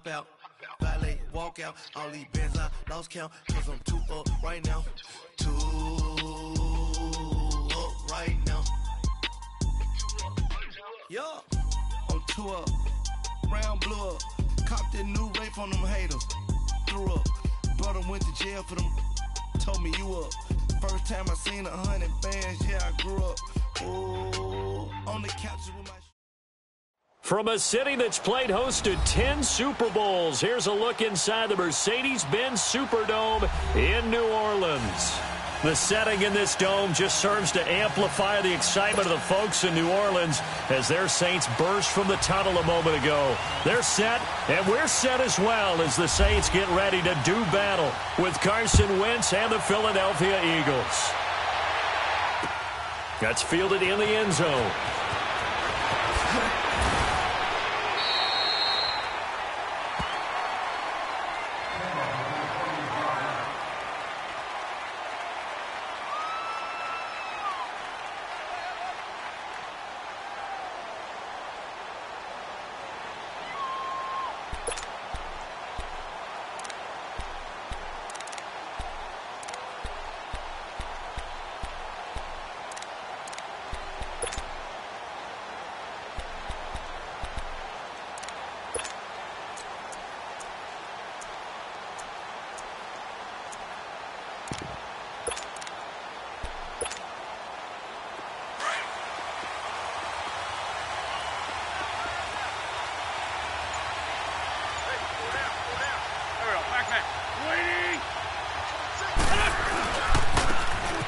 hop out, valet, walk out, all these bands I lost count, cause I'm too up right now, too up right now. Yeah, I'm too up, round blew up, copped that new rape on them haters, threw up, brother went to jail for them, told me you up, first time I seen 100 bands, yeah I grew up, ooh, on the couch with my... From a city that's played host to 10 Super Bowls, here's a look inside the Mercedes-Benz Superdome in New Orleans. The setting in this dome just serves to amplify the excitement of the folks in New Orleans as their Saints burst from the tunnel a moment ago. They're set, and we're set as well as the Saints get ready to do battle with Carson Wentz and the Philadelphia Eagles. That's fielded in the end zone.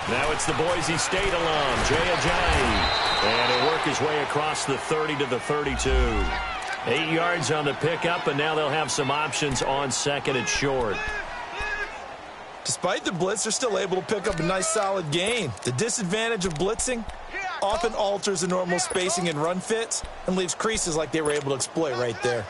Now it's the Boise State alum, Jay Ajayi. And he'll work his way across the 30 to the 32. 8 yards on the pickup, and now they'll have some options on second and short. Despite the blitz, they're still able to pick up a nice solid gain. The disadvantage of blitzing often alters the normal spacing and run fits and leaves creases like they were able to exploit right there.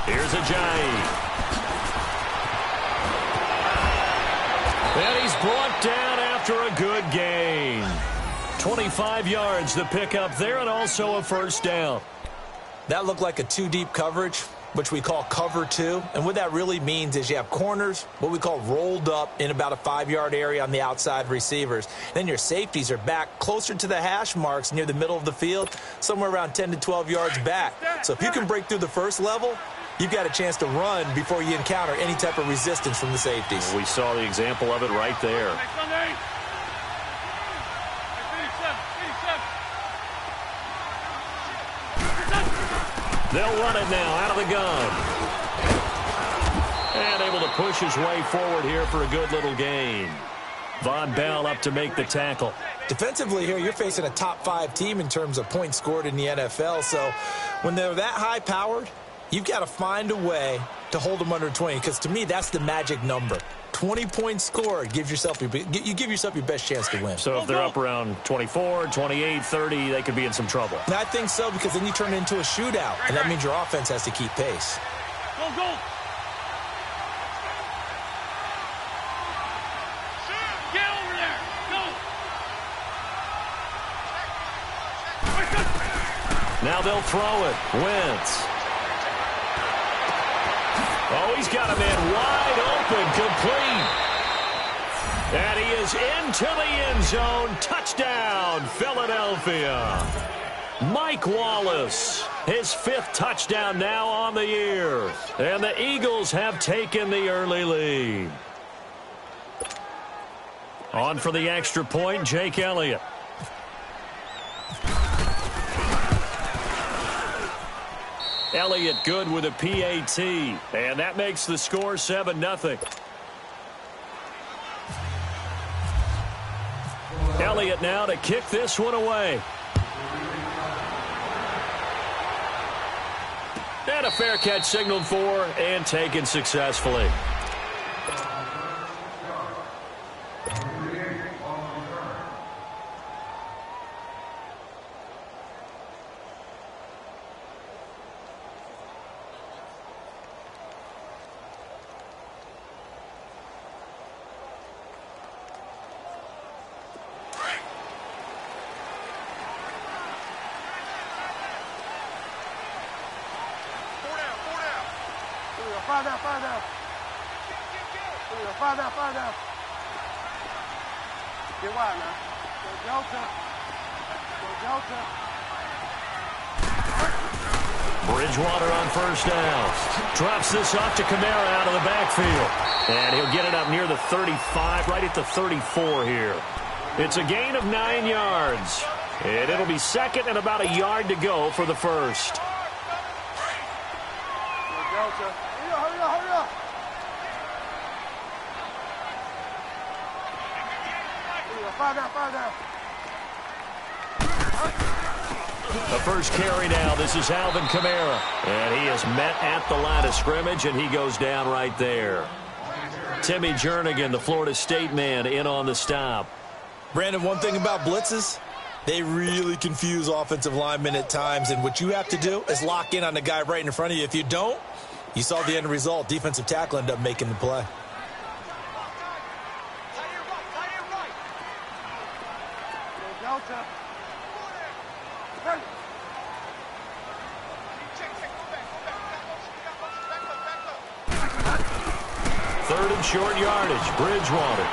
Here's Ajayi. And he's brought down after a good gain. 25 yards the pickup there, and also a first down. That looked like a two-deep coverage, which we call cover two. And what that really means is you have corners, what we call rolled up in about a 5-yard area on the outside receivers. Then your safeties are back closer to the hash marks near the middle of the field, somewhere around 10 to 12 yards back. So if you can break through the first level, you've got a chance to run before you encounter any type of resistance from the safeties. We saw the example of it right there. They'll run it now out of the gun. And able to push his way forward here for a good little gain. Von Bell up to make the tackle. Defensively here, you're facing a top-5 team in terms of points scored in the NFL. So when they're that high-powered, you've got to find a way to hold them under 20, because to me, that's the magic number. 20 points scored gives yourself you give yourself your best chance to win. So if they're up around 24, 28, 30, they could be in some trouble. And I think so, because then you turn it into a shootout, and that means your offense has to keep pace. Go, go. Get over there. Go. Now they'll throw it. Wentz. Oh, he's got a man wide open, complete. And he is into the end zone. Touchdown, Philadelphia. Mike Wallace, his 5th touchdown now on the year. And the Eagles have taken the early lead. On for the extra point, Jake Elliott. Elliott good with a PAT, and that makes the score 7-0. Elliott now to kick this one away. And a fair catch signaled for and taken successfully. Get wide now. Go Delta. Go Delta. Bridgewater on first down. Drops this off to Kamara out of the backfield. And he'll get it up near the 35, right at the 34 here. It's a gain of 9 yards. And it'll be second and about a yard to go for the first. Go Delta. Hurry up, hurry up. Five down. The first carry now. This is Alvin Kamara. And he is met at the line of scrimmage, and he goes down right there. Timmy Jernigan, the Florida State man, in on the stop. Brandon, one thing about blitzes, they really confuse offensive linemen at times, and what you have to do is lock in on the guy right in front of you. If you don't, you saw the end result. Defensive tackle ended up making the play. Third and short yardage. Bridgewater.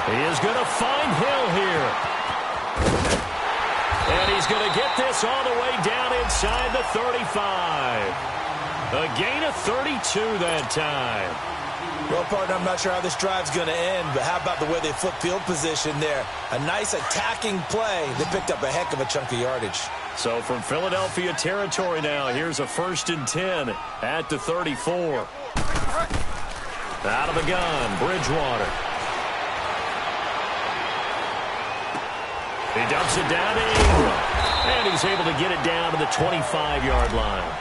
He is going to find Hill here. And he's going to get this all the way down inside the 35. A gain of 32 that time. Well, partner, I'm not sure how this drive's going to end, but how about the way they flip field position there? A nice attacking play. They picked up a heck of a chunk of yardage. So from Philadelphia territory now, here's a 1st and 10 at the 34. Out of the gun, Bridgewater. He dumps it down to Ingram. And he's able to get it down to the 25-yard line.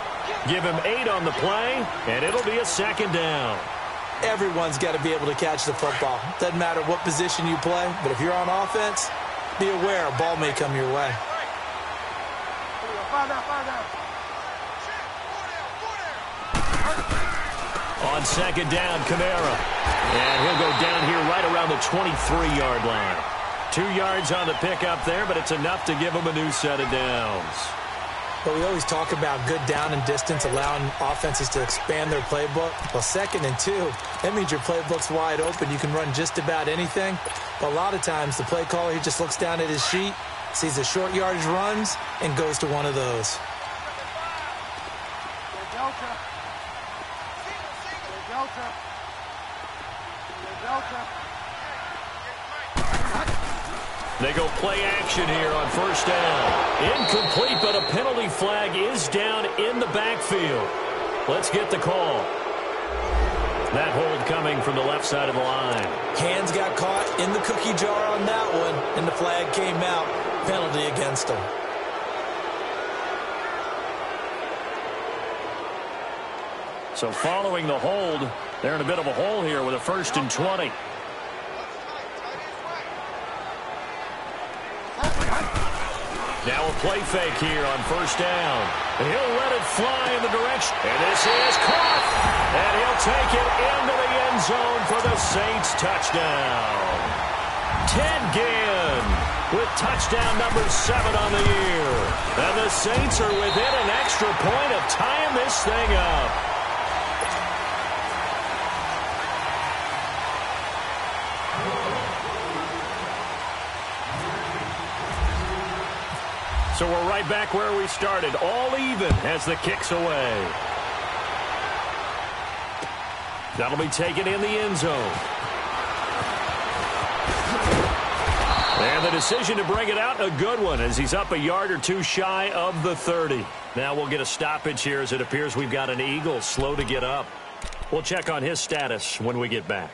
Give him 8 on the play, and it'll be a second down. Everyone's got to be able to catch the football. Doesn't matter what position you play, but if you're on offense, be aware a ball may come your way. On second down, Kamara. And he'll go down here right around the 23-yard line. 2 yards on the pickup there, but it's enough to give him a new set of downs. But we always talk about good down and distance, allowing offenses to expand their playbook. Well, 2nd and 2, that means your playbook's wide open. You can run just about anything. But a lot of times, the play caller, he just looks down at his sheet, sees the short yardage runs, and goes to one of those. They go play action here on first down. Incomplete, but a penalty flag is down in the backfield. Let's get the call. That hold coming from the left side of the line. Hands got caught in the cookie jar on that one, and the flag came out. Penalty against him. So following the hold, they're in a bit of a hole here with a 1st and 20. Now a play fake here on first down. He'll let it fly in the direction. And this is caught. And he'll take it into the end zone for the Saints touchdown. Ted Ginn with touchdown number 7 on the year. And the Saints are within an extra point of tying this thing up. So we're right back where we started, all even as the kick's away. That'll be taken in the end zone. And the decision to bring it out, a good one, as he's up a yard or 2 shy of the 30. Now we'll get a stoppage here as it appears we've got an Eagle slow to get up. We'll check on his status when we get back.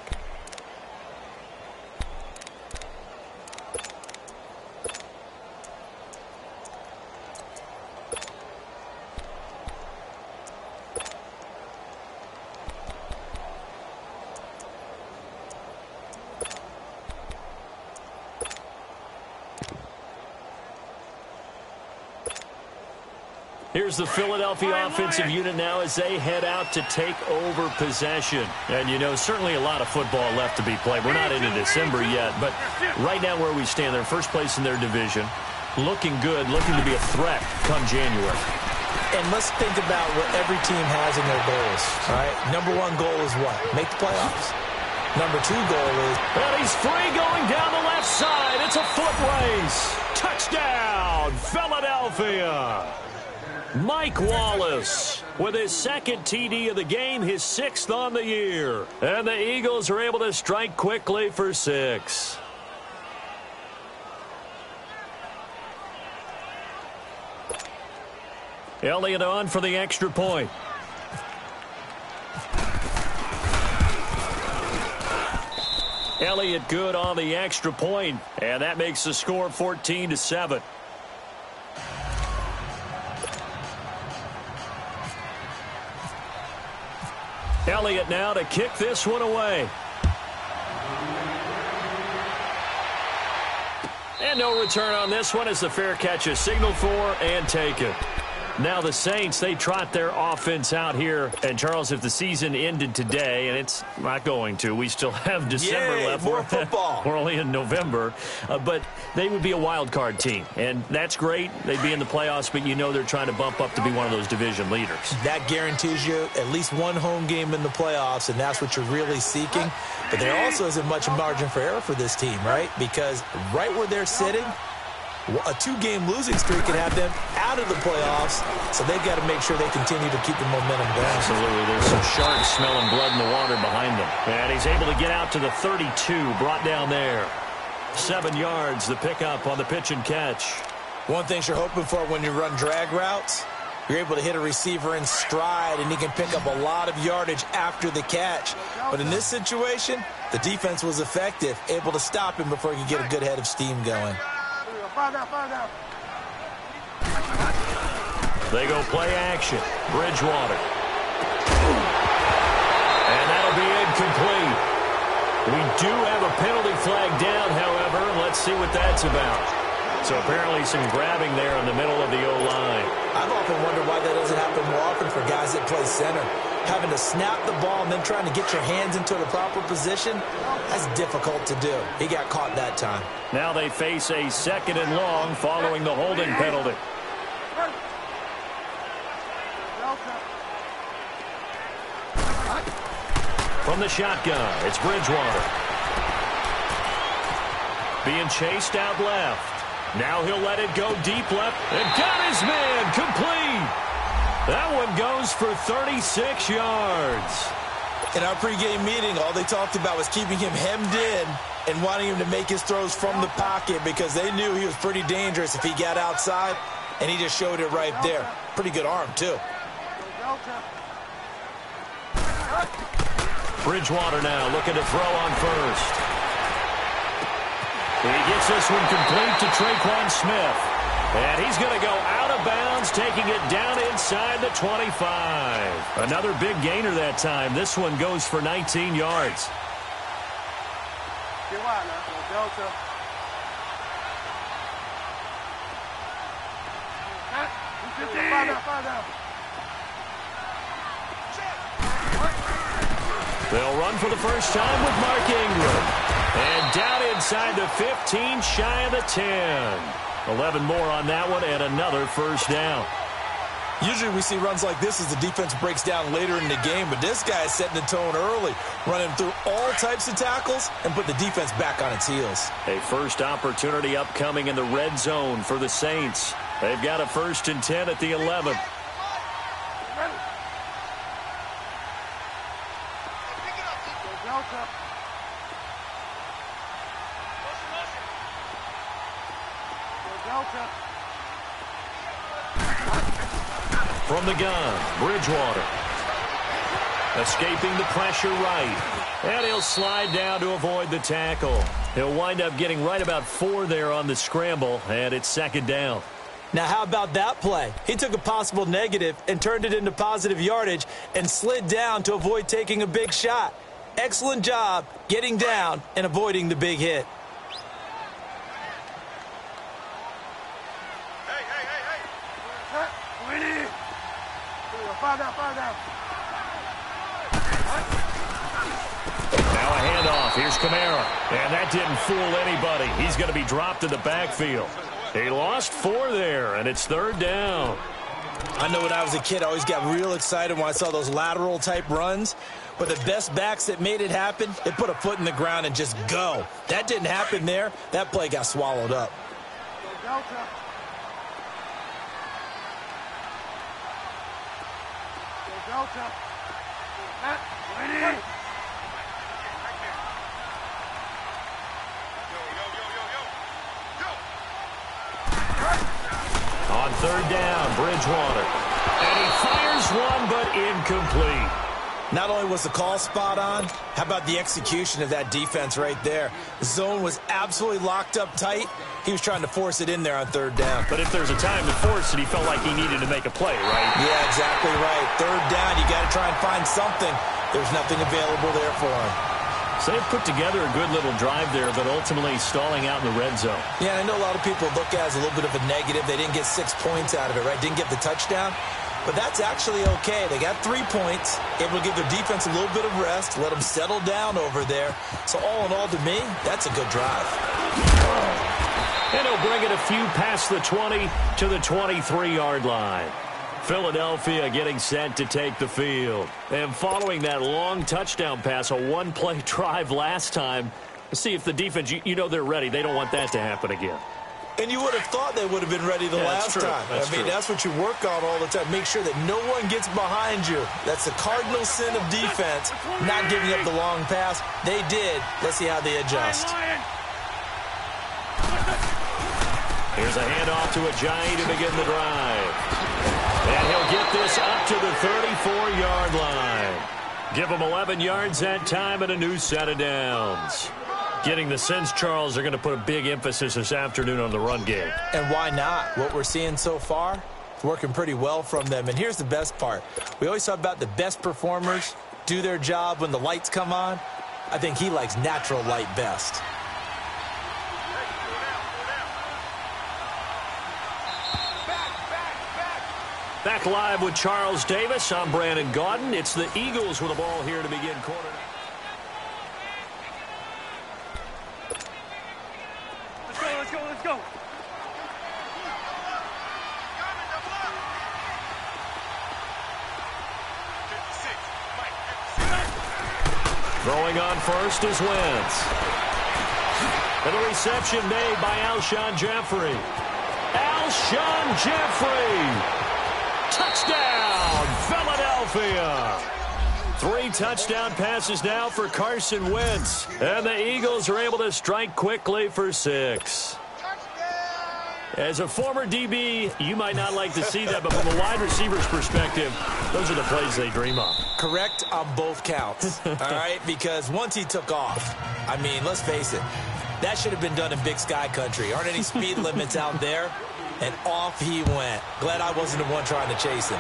Here's the Philadelphia offensive unit now as they head out to take over possession. And, you know, certainly a lot of football left to be played. We're not into December yet, but right now where we stand, they're first place in their division. Looking good, looking to be a threat come January. And let's think about what every team has in their goals, all right? Number one goal is what? Make the playoffs. Number two goal is... And he's free going down the left side. It's a foot race. Touchdown, Philadelphia. Mike Wallace with his second TD of the game, his sixth on the year. And the Eagles are able to strike quickly for 6. Elliott on for the extra point. Elliott good on the extra point, and that makes the score 14-7. Elliott now to kick this one away. And no return on this one as the fair catch is signaled for and taken. Now the Saints, they trot their offense out here. And, Charles, if the season ended today, and it's not going to, we still have December left. More football. We're only in November. But they would be a wild card team. And that's great. They'd be in the playoffs, but you know they're trying to bump up to be one of those division leaders. That guarantees you at least one home game in the playoffs, and that's what you're really seeking. But there also isn't much margin for error for this team, right? Because right where they're sitting, a 2-game losing streak can have them out of the playoffs, so they've got to make sure they continue to keep the momentum going. Absolutely. There's some sharks smelling blood in the water behind them. And he's able to get out to the 32, brought down there. 7 yards, the pickup on the pitch and catch. One thing you're hoping for when you run drag routes, you're able to hit a receiver in stride, and he can pick up a lot of yardage after the catch. But in this situation, the defense was effective, able to stop him before he could get a good head of steam going. They go play action. Bridgewater. And that'll be incomplete. We do have a penalty flag down, however. Let's see what that's about. So apparently some grabbing there in the middle of the O-line. I've often wondered why that doesn't happen more often for guys that play center. Having to snap the ball and then trying to get your hands into the proper position, that's difficult to do. He got caught that time. Now they face a 2nd and long following the holding penalty. From the shotgun, it's Bridgewater. Being chased out left. Now he'll let it go deep left. And got his man complete. That one goes for 36 yards. In our pregame meeting, all they talked about was keeping him hemmed in and wanting him to make his throws from the pocket because they knew he was pretty dangerous if he got outside, and he just showed it right there. Pretty good arm, too. Bridgewater now looking to throw on first. He gets this one complete to Traquan Smith. And he's going to go out of bounds, taking it down inside the 25. Another big gainer that time. This one goes for 19 yards. They'll run for the first time with Mark Ingram. And down inside the 15, shy of the 10. 11 more on that one, and another first down. Usually we see runs like this as the defense breaks down later in the game, but this guy is setting the tone early, running through all types of tackles and put the defense back on its heels. A first opportunity upcoming in the red zone for the Saints. They've got a 1st and 10 at the 11. From the gun, Bridgewater. Escaping the pressure right. And he'll slide down to avoid the tackle. He'll wind up getting right about 4 there on the scramble, and it's 2nd down. Now, how about that play? He took a possible negative and turned it into positive yardage and slid down to avoid taking a big shot. Excellent job getting down and avoiding the big hit. Now a handoff. Here's Kamara. And that didn't fool anybody. He's going to be dropped in the backfield. He lost 4 there, and it's 3rd down. I know when I was a kid, I always got real excited when I saw those lateral type runs. But the best backs that made it happen, they put a foot in the ground and just go. That didn't happen there. That play got swallowed up. Go Delta. Go Delta. Matt, ready. On third down, Bridgewater. And he fires one, but incomplete. Not only was the call spot on, how about the execution of that defense right there? The zone was absolutely locked up tight. He was trying to force it in there on third down. But if there's a time to force it, he felt like he needed to make a play, right? Yeah, exactly right. Third down, you got to try and find something. There's nothing available there for him. So they put together a good little drive there, but ultimately stalling out in the red zone. Yeah, I know a lot of people look at it as a little bit of a negative. They didn't get 6 points out of it, right? Didn't get the touchdown. But that's actually okay. They got 3 points, able to give their defense a little bit of rest, let them settle down over there. So all in all, to me, that's a good drive. And he'll bring it a few past the 20 to the 23-yard line. Philadelphia getting set to take the field. And following that long touchdown pass, a one-play drive last time, see if the defense, you know they're ready. They don't want that to happen again. And you would have thought they would have been ready the last time. That's what you work on all the time. Make sure that no one gets behind you. That's the cardinal sin of defense, not giving up the long pass. They did. Let's see how they adjust. Here's a handoff to Ajayi to begin the drive. And he'll get this up to the 34-yard line. Give him 11 yards that time and a new set of downs. Getting the sense, Charles, they're going to put a big emphasis this afternoon on the run game. And why not? What we're seeing so far, it's working pretty well from them. And here's the best part. We always talk about the best performers do their job when the lights come on. I think he likes natural light best. Back live with Charles Davis. I'm Brandon Gaudin. It's the Eagles with the ball here to begin quarter. Let's go. Throwing on first is Wentz. And the reception made by Alshon Jeffrey. Alshon Jeffrey. Touchdown, Philadelphia. 3 touchdown passes now for Carson Wentz. And the Eagles are able to strike quickly for 6. As a former DB, you might not like to see that, but from a wide receiver's perspective, those are the plays they dream of. Correct on both counts, all right? Because once he took off, I mean, let's face it, that should have been done in Big Sky Country. Aren't any speed limits out there? And off he went. Glad I wasn't the one trying to chase him.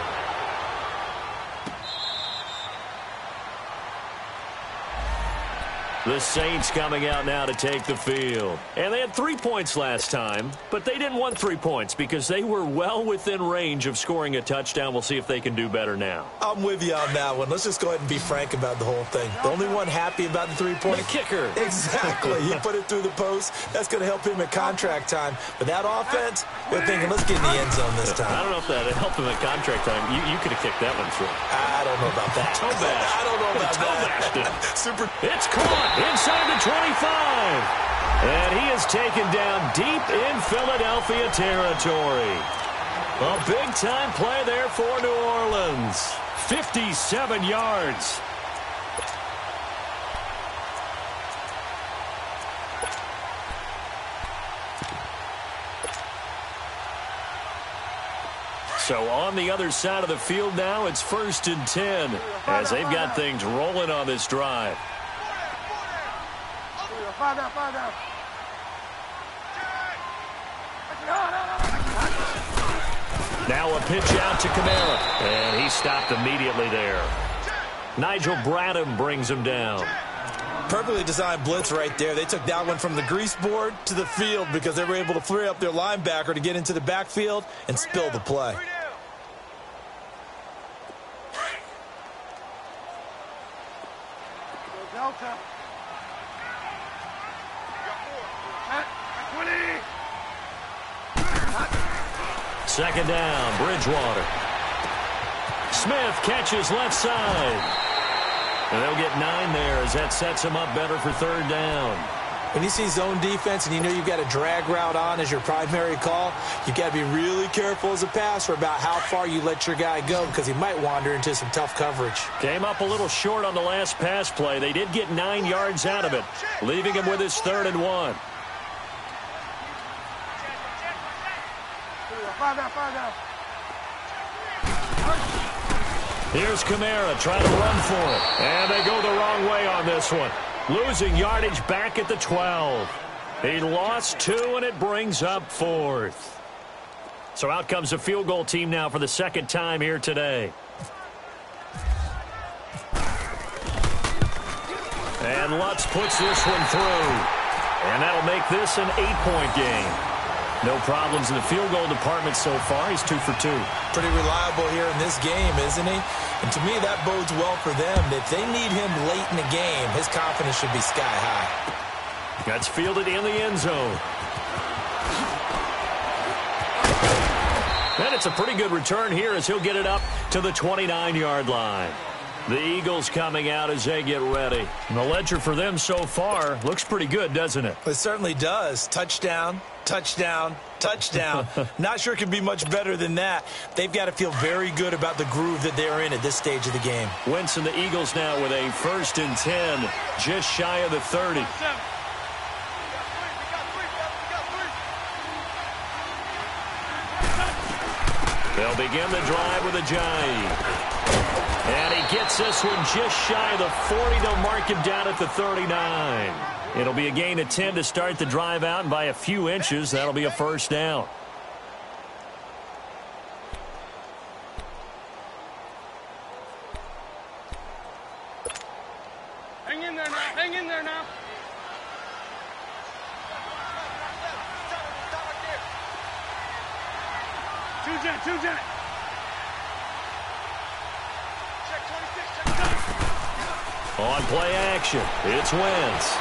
The Saints coming out now to take the field. And they had 3 points last time, but they didn't want 3 points because they were well within range of scoring a touchdown. We'll see if they can do better now. I'm with you on that one. Let's just go ahead and be frank about the whole thing. The only one happy about the 3-point. The kicker. Exactly. He put it through the post. That's going to help him at contract time. But that offense, they're thinking, let's get in the end zone this time. I don't know if that helped him at contract time. You could have kicked that one through. I don't know about that. Toe bash. I don't know about that. Super. It's caught inside the 25. And he is taken down deep in Philadelphia territory. A big-time play there for New Orleans. 57 yards. So on the other side of the field now, it's 1st and 10 as they've got things rolling on this drive. Find out. Now a pitch out to Kamara, and he stopped immediately there. Nigel Bradham brings him down. Perfectly designed blitz right there. They took that one from the grease board to the field because they were able to free up their linebacker to get into the backfield and spill the play. Delta. 20. 2nd down, Bridgewater. Smith catches left side. And they'll get 9 there as that sets them up better for third down. When you see zone defense and you know you've got a drag route on as your primary call, you've got to be really careful as a passer about how far you let your guy go because he might wander into some tough coverage. Came up a little short on the last pass play. They did get 9 yards out of it, leaving him with his 3rd and 1. Here's Kamara trying to run for it. And they go the wrong way on this one. Losing yardage back at the 12. He lost 2, and it brings up 4th. So out comes the field goal team now for the 2nd time here today. And Lutz puts this one through. And that'll make this an 8-point game. No problems in the field goal department so far. He's 2 for 2. Pretty reliable here in this game, isn't he? And to me, that bodes well for them. If they need him late in the game, his confidence should be sky high. That's fielded in the end zone. And it's a pretty good return here as he'll get it up to the 29-yard line. The Eagles coming out as they get ready. And the ledger for them so far looks pretty good, doesn't it? It certainly does. Touchdown, touchdown, touchdown. Not sure it can be much better than that. They've got to feel very good about the groove that they're in at this stage of the game. Wentz and the Eagles now with a 1st and 10, just shy of the 30. They'll begin the drive with Ajayi. And he gets this one just shy of the 40. They'll mark him down at the 39. It'll be a gain of 10 to start the drive out, and by a few inches, that'll be a 1st down. Hang in there now. Hang in there now. Two jet. On play action, it's Wentz.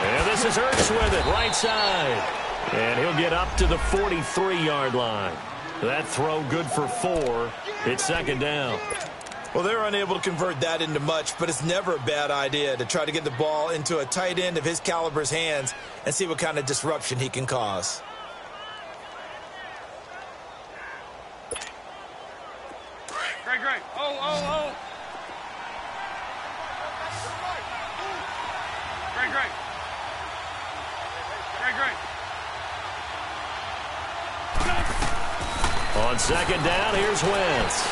And this is Ertz with it, right side. And he'll get up to the 43-yard line. That throw good for 4. It's 2nd down. Well, they're unable to convert that into much, but it's never a bad idea to try to get the ball into a tight end of his caliber's hands and see what kind of disruption he can cause. Great. Oh. Great. On 2nd down, here's Wentz.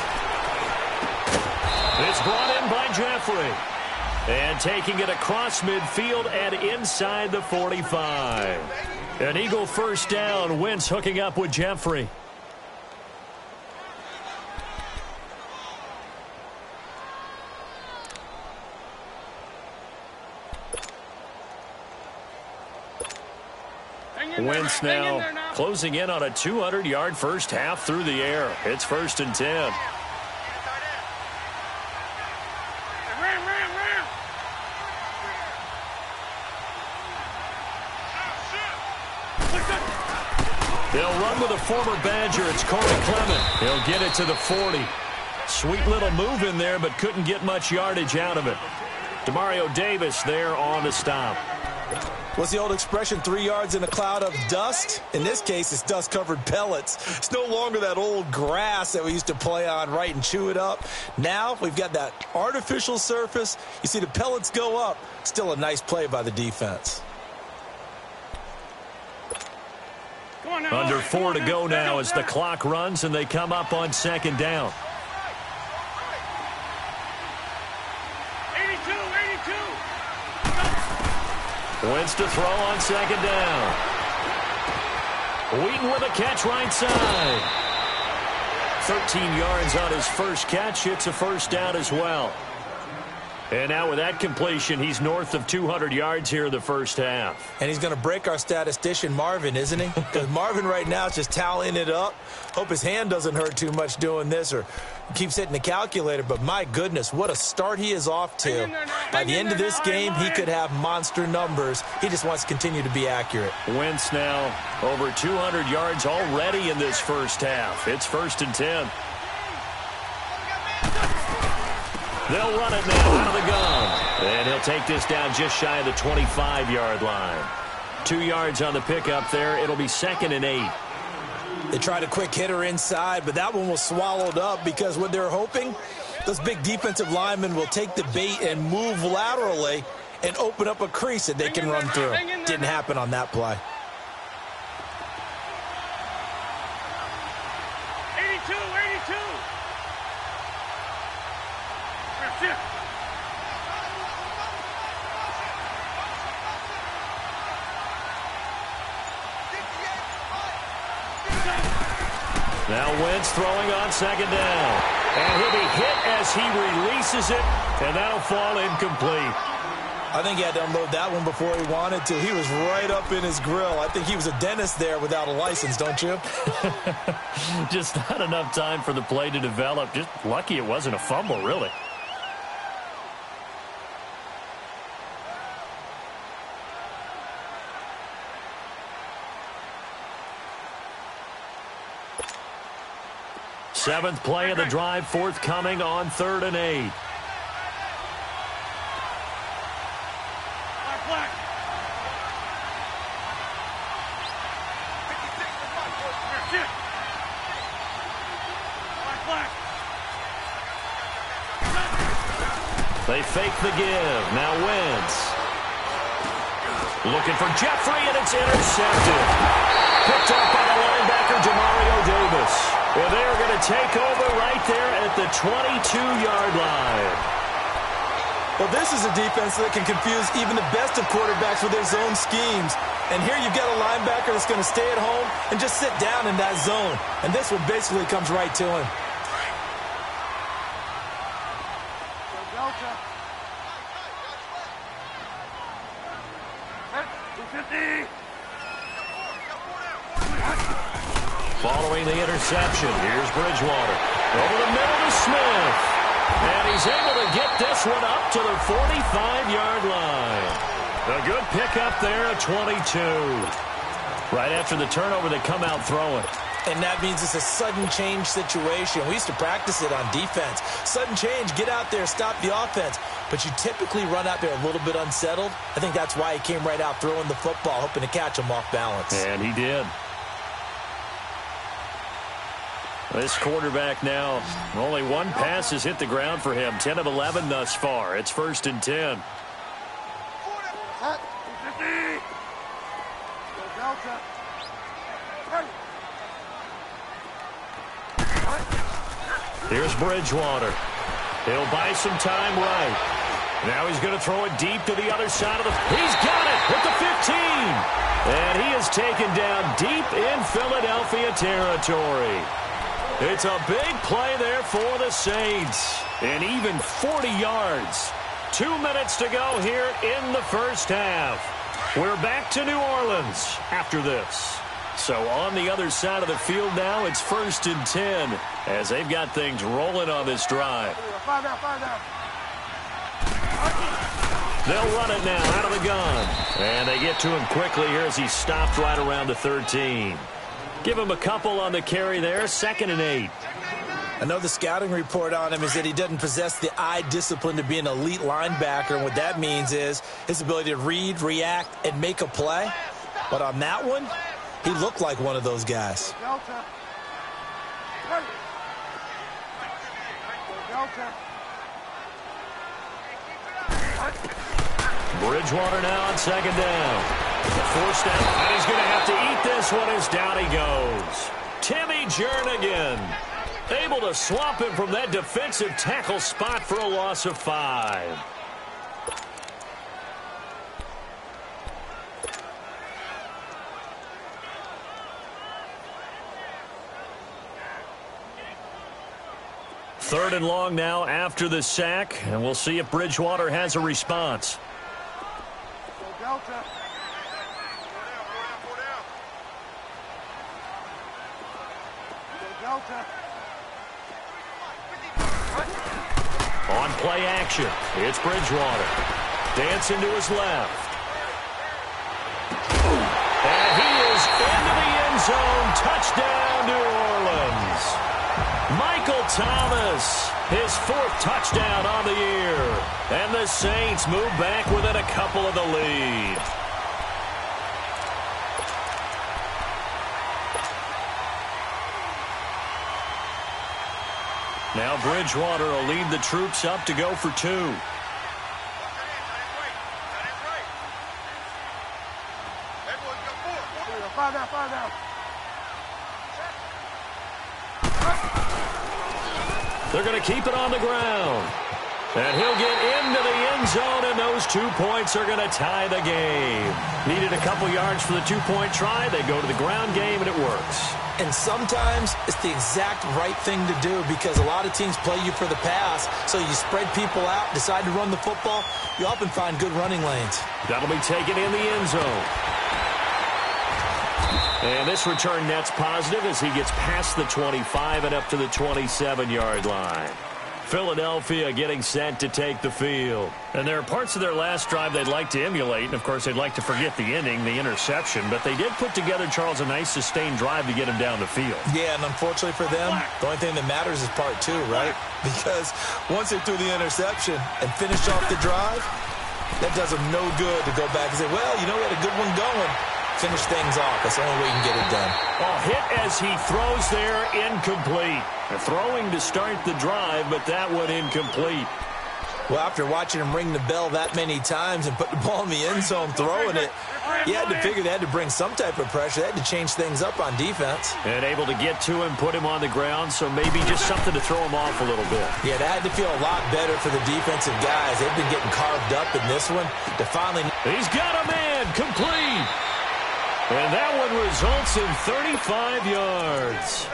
It's brought in by Jeffrey. And taking it across midfield and inside the 45. An Eagle 1st down. Wentz hooking up with Jeffrey. Wentz now closing in on a 200-yard first half through the air. It's 1st and 10. They'll run with a former Badger. It's Corey Clement. He'll get it to the 40. Sweet little move in there, but couldn't get much yardage out of it. Demario Davis there on the stop. What's the old expression, 3 yards in a cloud of dust? In this case, it's dust-covered pellets. It's no longer that old grass that we used to play on, right, and chew it up. Now we've got that artificial surface. You see the pellets go up. Still a nice play by the defense. Under 4 to go now as the clock runs and they come up on 2nd down. 82. Wentz to throw on 2nd down. Wheaton with a catch right side. 13 yards on his first catch. It's a 1st down as well. And now with that completion, he's north of 200 yards here in the first half. And he's going to break our statistician, Marvin, isn't he? Because Marvin right now is just tallying it up. Hope his hand doesn't hurt too much doing this or keeps hitting the calculator. But my goodness, what a start he is off to. By the end of this game, he could have monster numbers. He just wants to continue to be accurate. Wentz now over 200 yards already in this first half. It's 1st and 10. They'll run it now out of the gun. And he'll take this down just shy of the 25-yard line. 2 yards on the pickup there. It'll be 2nd and 8. They tried a quick hitter inside, but that one was swallowed up because what they're hoping, those big defensive linemen will take the bait and move laterally and open up a crease that they can run through. Didn't happen on that play. 82, 82. That's it. Now Wentz throwing on 2nd down. And he'll be hit as he releases it, and that'll fall incomplete. I think he had to unload that one before he wanted to. He was right up in his grill. I think he was a dentist there without a license, don't you? Just not enough time for the play to develop. Just lucky it wasn't a fumble, really. Seventh play of the drive forthcoming on 3rd and 8. Black. They fake the give. Now Wentz. Looking for Jeffrey, and it's intercepted. Picked up by the linebacker, Demario Davis. Well, they are going to take over right there at the 22-yard line. Well, this is a defense that can confuse even the best of quarterbacks with their zone schemes. And here you've got a linebacker that's going to stay at home and just sit down in that zone. And this one basically comes right to him. Following the interception, here's Bridgewater. Over the middle to Smith. And he's able to get this one up to the 45-yard line. A good pickup there at 22. Right after the turnover, they come out throwing. And that means it's a sudden change situation. We used to practice it on defense. Sudden change, get out there, stop the offense. But you typically run out there a little bit unsettled. I think that's why he came right out throwing the football, hoping to catch him off balance. And he did. This quarterback now, only one pass has hit the ground for him. 10 of 11 thus far. It's 1st and 10. Here's Bridgewater. He'll buy some time right. Now he's going to throw it deep to the other side of the... He's got it at the 15. And he is taken down deep in Philadelphia territory. It's a big play there for the Saints. And even 40 yards. 2 minutes to go here in the first half. We're back to New Orleans after this. So on the other side of the field now, it's 1st and 10 as they've got things rolling on this drive. They'll run it now out of the gun. And they get to him quickly here as he stopped right around the 13. Give him a couple on the carry there. 2nd and 8. I know the scouting report on him is that he doesn't possess the eye discipline to be an elite linebacker. And what that means is his ability to read, react, and make a play. But on that one, he looked like one of those guys. Bridgewater now on 2nd down. Forced out, and he's going to have to eat this one as down he goes. Timmy Jernigan able to swamp him from that defensive tackle spot for a loss of 5. Third and long now after the sack, and we'll see if Bridgewater has a response. Delta. On play action, it's Bridgewater. Dancing to his left. And he is into the end zone. Touchdown, New Orleans. Michael Thomas his 4th touchdown on the year. And the Saints move back within a couple of the lead. Now Bridgewater will lead the troops up to go for 2. Five down. They're going to keep it on the ground. And he'll get into the end zone, and those 2 points are going to tie the game. Needed a couple yards for the 2-point try. They go to the ground game, and it works. And sometimes it's the exact right thing to do because a lot of teams play you for the pass. So you spread people out, decide to run the football. You often find good running lanes. That'll be taken in the end zone. And this return net's positive as he gets past the 25 and up to the 27-yard line. Philadelphia getting set to take the field. And there are parts of their last drive they'd like to emulate. And, of course, they'd like to forget the ending, the interception. But they did put together, Charles, a nice sustained drive to get him down the field. Yeah, and unfortunately for them, the only thing that matters is part 2, right? Because once they threw the interception and finished off the drive, that does them no good to go back and say, well, you know, we had a good one going. Finish things off. That's the only way you can get it done. A hit as he throws there, incomplete. They're throwing to start the drive, but that one incomplete. Well, after watching him ring the bell that many times and put the ball in the end zone throwing it, you had to figure they had to bring some type of pressure. They had to change things up on defense. And able to get to him, put him on the ground, so maybe just something to throw him off a little bit. Yeah, that had to feel a lot better for the defensive guys. They've been getting carved up in this one to finally... He's got a man, complete. And that one results in 35 yards.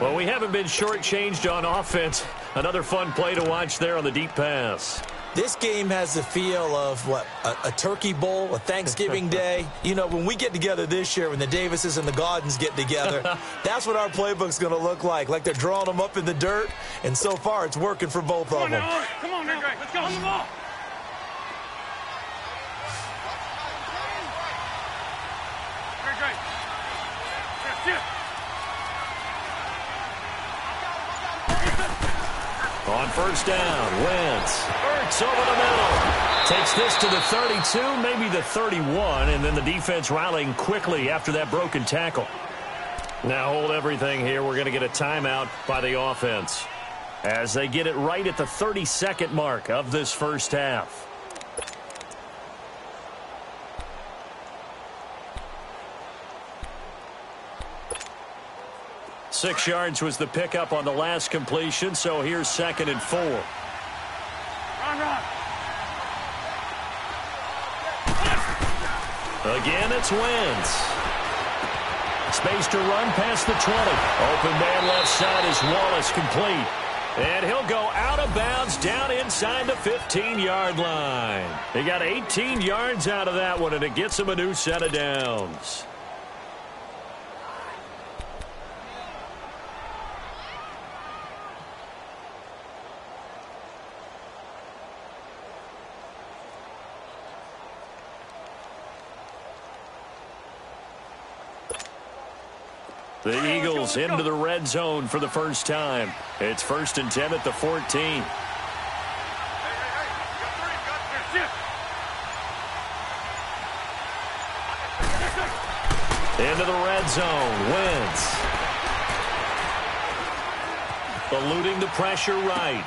Well, we haven't been shortchanged on offense. Another fun play to watch there on the deep pass. This game has the feel of, what, a turkey bowl, a Thanksgiving day. You know, when we get together this year, when the Davises and the Gaudens get together, that's what our playbook's going to look like they're drawing them up in the dirt, and so far it's working for both of them. Come on now, let's go on the ball. On first down, Wentz. Ertz over the middle. Takes this to the 32, maybe the 31, and then the defense rallying quickly after that broken tackle. Now hold everything here. We're going to get a timeout by the offense as they get it right at the 30-second mark of this first half. Six yards was the pickup on the last completion, so here's 2nd and 4. Run. Again, it's Wentz. Space to run past the 20. Open man left side is Wallace, complete. And he'll go out of bounds down inside the 15-yard line. He got 18 yards out of that one, and it gets him a new set of downs. The Eagles into the red zone for the first time. It's 1st and 10 at the 14. Into the red zone. Wentz. Eluding the pressure right.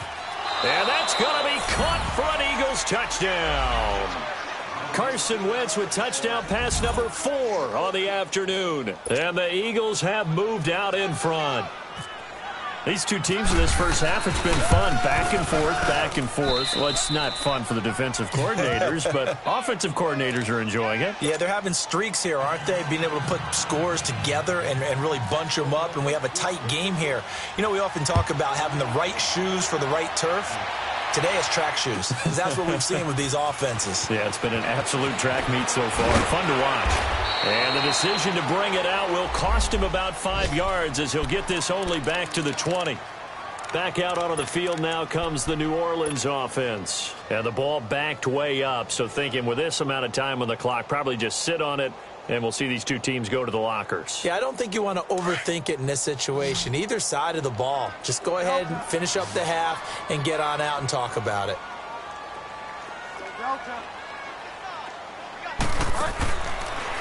And that's going to be caught for an Eagles touchdown. Carson Wentz with touchdown pass number 4 on the afternoon. And the Eagles have moved out in front. These two teams in this first half, it's been fun. Back and forth, back and forth. Well, it's not fun for the defensive coordinators, but offensive coordinators are enjoying it. Yeah, they're having streaks here, aren't they? Being able to put scores together and really bunch them up, and we have a tight game here. You know, we often talk about having the right shoes for the right turf. Today it's track shoes, because that's what we've seen with these offenses. Yeah, it's been an absolute track meet so far. Fun to watch. And the decision to bring it out will cost him about 5 yards as he'll get this only back to the 20. Back out onto the field now comes the New Orleans offense. And the ball backed way up, so thinking with this amount of time on the clock, probably just sit on it, And we'll see these two teams go to the lockers. Yeah, I don't think you want to overthink it in this situation. Either side of the ball. Just go ahead and finish up the half and get on out and talk about it.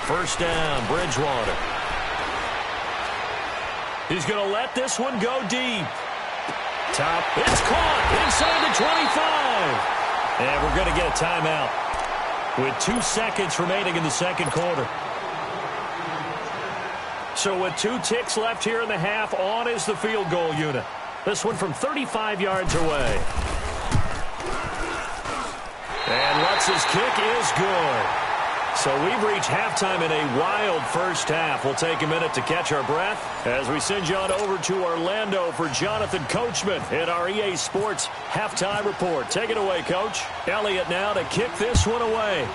First down, Bridgewater. He's going to let this one go deep. Top. It's caught inside the 25. And we're going to get a timeout with 2 seconds remaining in the second quarter. So with 2 ticks left here in the half, on is the field goal unit. This one from 35 yards away. And Lutz's kick is good. So we've reached halftime in a wild first half. We'll take a minute to catch our breath as we send you on over to Orlando for Jonathan Coachman in our EA Sports Halftime Report. Take it away, Coach. Elliott now to kick this one away.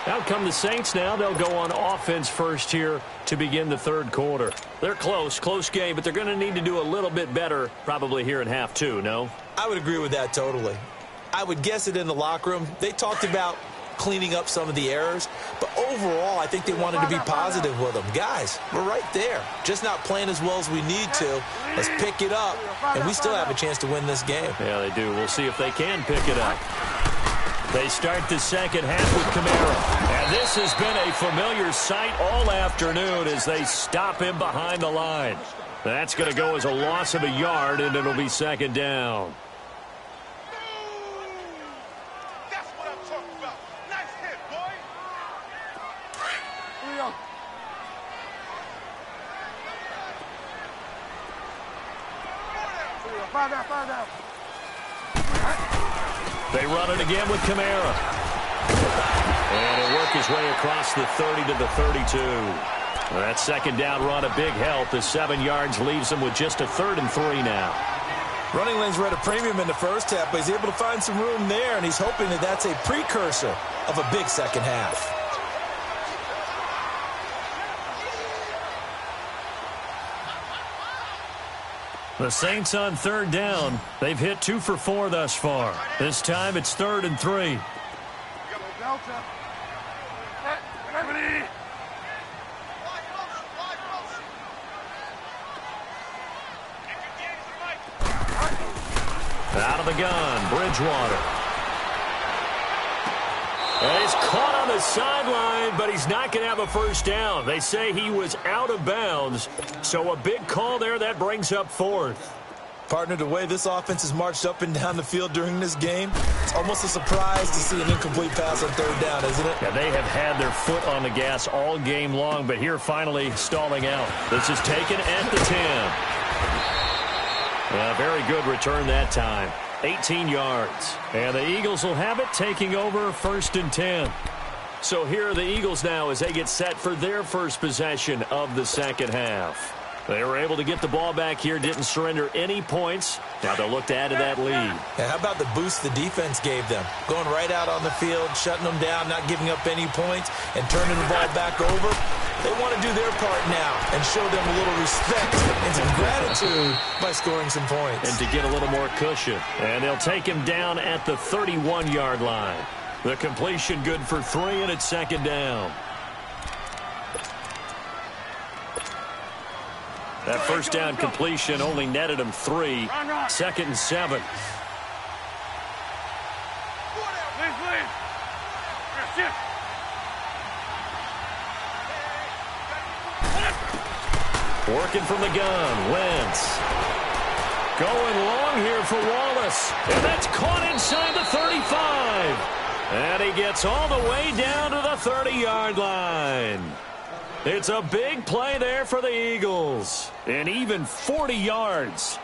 Out come the Saints now. They'll go on offense first here to begin the third quarter. They're close game, but they're going to need to do a little bit better probably here in half two, no? I would agree with that totally. I would guess it in the locker room. They talked about cleaning up some of the errors, but overall I think they wanted to be positive with them. Guys, we're right there. Just not playing as well as we need to. Let's pick it up, and we still have a chance to win this game. Yeah, they do. We'll see if they can pick it up. They start the second half with Kamara. And this has been a familiar sight all afternoon as they stop him behind the line. That's going to go as a loss of a yard, and it'll be second down. That's what I'm talking about. Nice hit, boy. Find out. They run it again with Kamara. And he'll work his way across the 30 to the 32. That second down run a big help. The 7 yards leaves him with just a 3rd and 3 now. Running lanes were at a premium in the first half, but he's able to find some room there, and he's hoping that that's a precursor of a big second half. The Saints on 3rd down. They've hit 2 for 4 thus far. This time it's 3rd and 3. Out of the gun, Bridgewater. And he's caught on the sideline, but he's not going to have a first down. They say he was out of bounds, so a big call there that brings up 4th. Partner, the way this offense has marched up and down the field during this game, it's almost a surprise to see an incomplete pass on 3rd down, isn't it? Yeah, they have had their foot on the gas all game long, but here finally stalling out. This is taken at the 10. Very good return that time. 18 yards. And the Eagles will have it, taking over 1st and 10. So here are the Eagles now as they get set for their first possession of the second half. They were able to get the ball back here, didn't surrender any points. Now they'll look to add to that lead. Yeah, how about the boost the defense gave them? Going right out on the field, shutting them down, not giving up any points, and turning the ball back over. They want to do their part now and show them a little respect and some gratitude by scoring some points. And to get a little more cushion. And they'll take him down at the 31-yard line. The completion good for 3, and it's 2nd down. That first down completion only netted him 3. 2nd and 7. Working from the gun, Wentz. Going long here for Wallace. And that's caught inside the 35. And he gets all the way down to the 30-yard line. It's a big play there for the Eagles. And even 40 yards.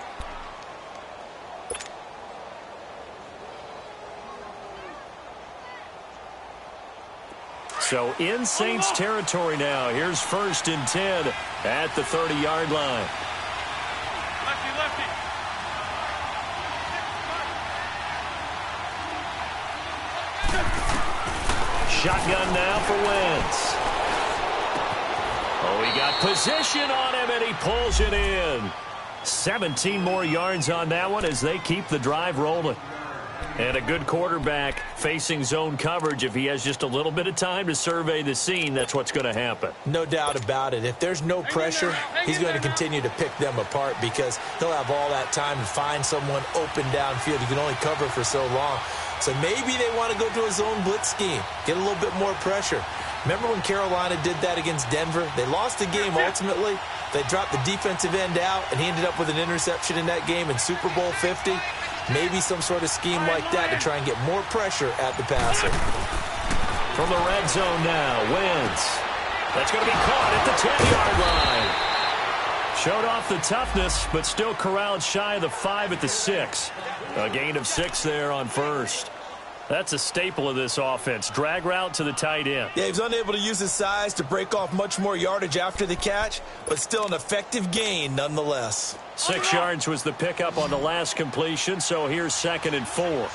So in Saints territory now. Here's 1st and 10 at the 30-yard line. Lefty. Shotgun now for Wentz. Oh, he got position on him, and he pulls it in. 17 more yards on that one as they keep the drive rolling. And a good quarterback facing zone coverage, if he has just a little bit of time to survey the scene, that's what's going to happen. No doubt about it. If there's no pressure, he's going to continue to pick them apart because he'll have all that time to find someone open downfield. He can only cover for so long. So maybe they want to go to a zone blitz scheme, get a little bit more pressure. Remember when Carolina did that against Denver? They lost the game ultimately. They dropped the defensive end out, and he ended up with an interception in that game in Super Bowl 50. Maybe some sort of scheme like that to try and get more pressure at the passer. From the red zone now, Wentz. That's going to be caught at the 10-yard line. Showed off the toughness, but still corralled shy of the 5 at the 6. A gain of 6 there on first. That's a staple of this offense. Drag route to the tight end. Yeah, he was unable to use his size to break off much more yardage after the catch, but still an effective gain nonetheless. 6 yards was the pickup on the last completion, so here's 2nd and 4.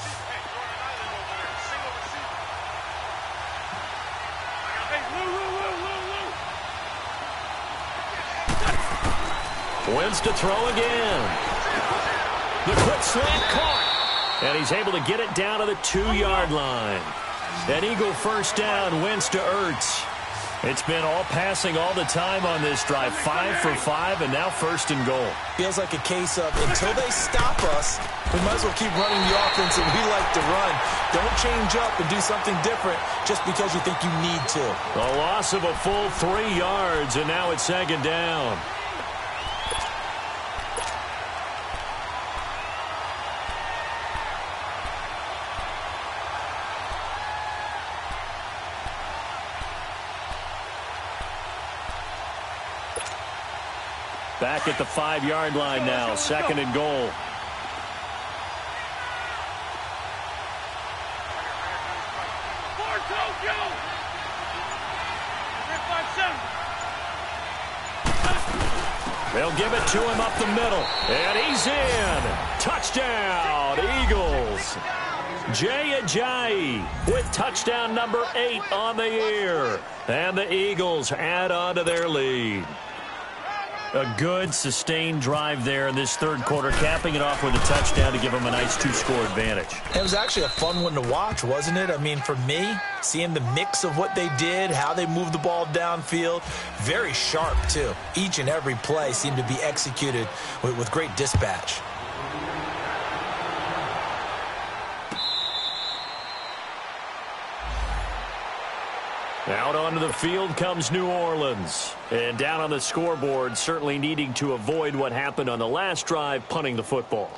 Wentz to throw again. The quick slant caught. And he's able to get it down to the 2-yard line. An Eagle first down, Wentz to Ertz. It's been all passing all the time on this drive. 5 for 5, and now 1st and goal. Feels like a case of until they stop us, we might as well keep running the offense that we like to run. Don't change up and do something different just because you think you need to. A loss of a full 3 yards, and now it's 2nd down. Back at the 5-yard line now, 2nd and goal. They'll give it to him up the middle, and he's in. Touchdown, Eagles. Jay Ajayi with touchdown number 8 on the year. And the Eagles add on to their lead. A good, sustained drive there in this 3rd quarter, capping it off with a touchdown to give them a nice 2-score advantage. It was actually a fun one to watch, wasn't it? I mean, for me, seeing the mix of what they did, how they moved the ball downfield, very sharp, too. Each and every play seemed to be executed with great dispatch. Out onto the field comes New Orleans. And down on the scoreboard, certainly needing to avoid what happened on the last drive, punting the football.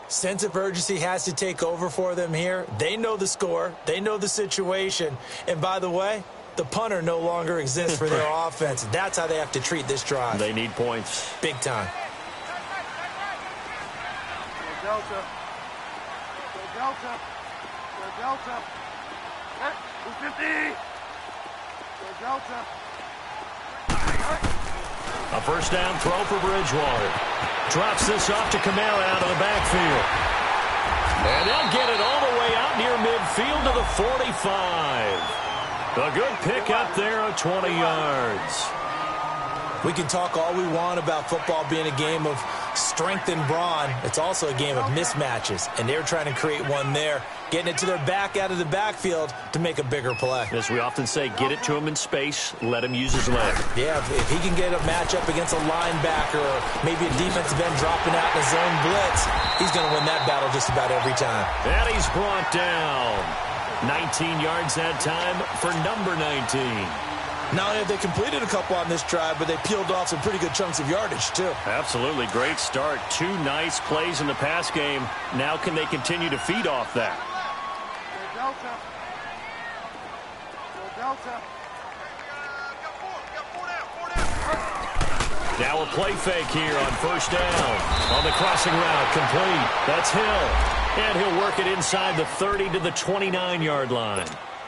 Sense of urgency has to take over for them here. They know the score. They know the situation. And by the way, the punter no longer exists for their offense. That's how they have to treat this drive. They need points. Big time. Go Delta. Go Delta. Go Delta. 250. Delta. A first down throw for Bridgewater. Drops this off to Kamara out of the backfield. And they'll get it all the way out near midfield to the 45. A good pick up there of 20 yards. We can talk all we want about football being a game of strength and brawn. It's also a game of mismatches, and they're trying to create one there, getting it to their back out of the backfield to make a bigger play. As we often say, get it to him in space, let him use his leg. Yeah, if he can get a matchup against a linebacker or maybe a defensive end dropping out in a zone blitz, he's going to win that battle just about every time. And he's brought down. 19 yards that time for number 19. Not only have they completed a couple on this drive, but they peeled off some pretty good chunks of yardage, too. Absolutely. Great start. 2 nice plays in the pass game. Now can they continue to feed off that? Go Delta. Go Delta. Now a play fake here on first down. On the crossing route, complete. That's Hill. And he'll work it inside the 30 to the 29-yard line.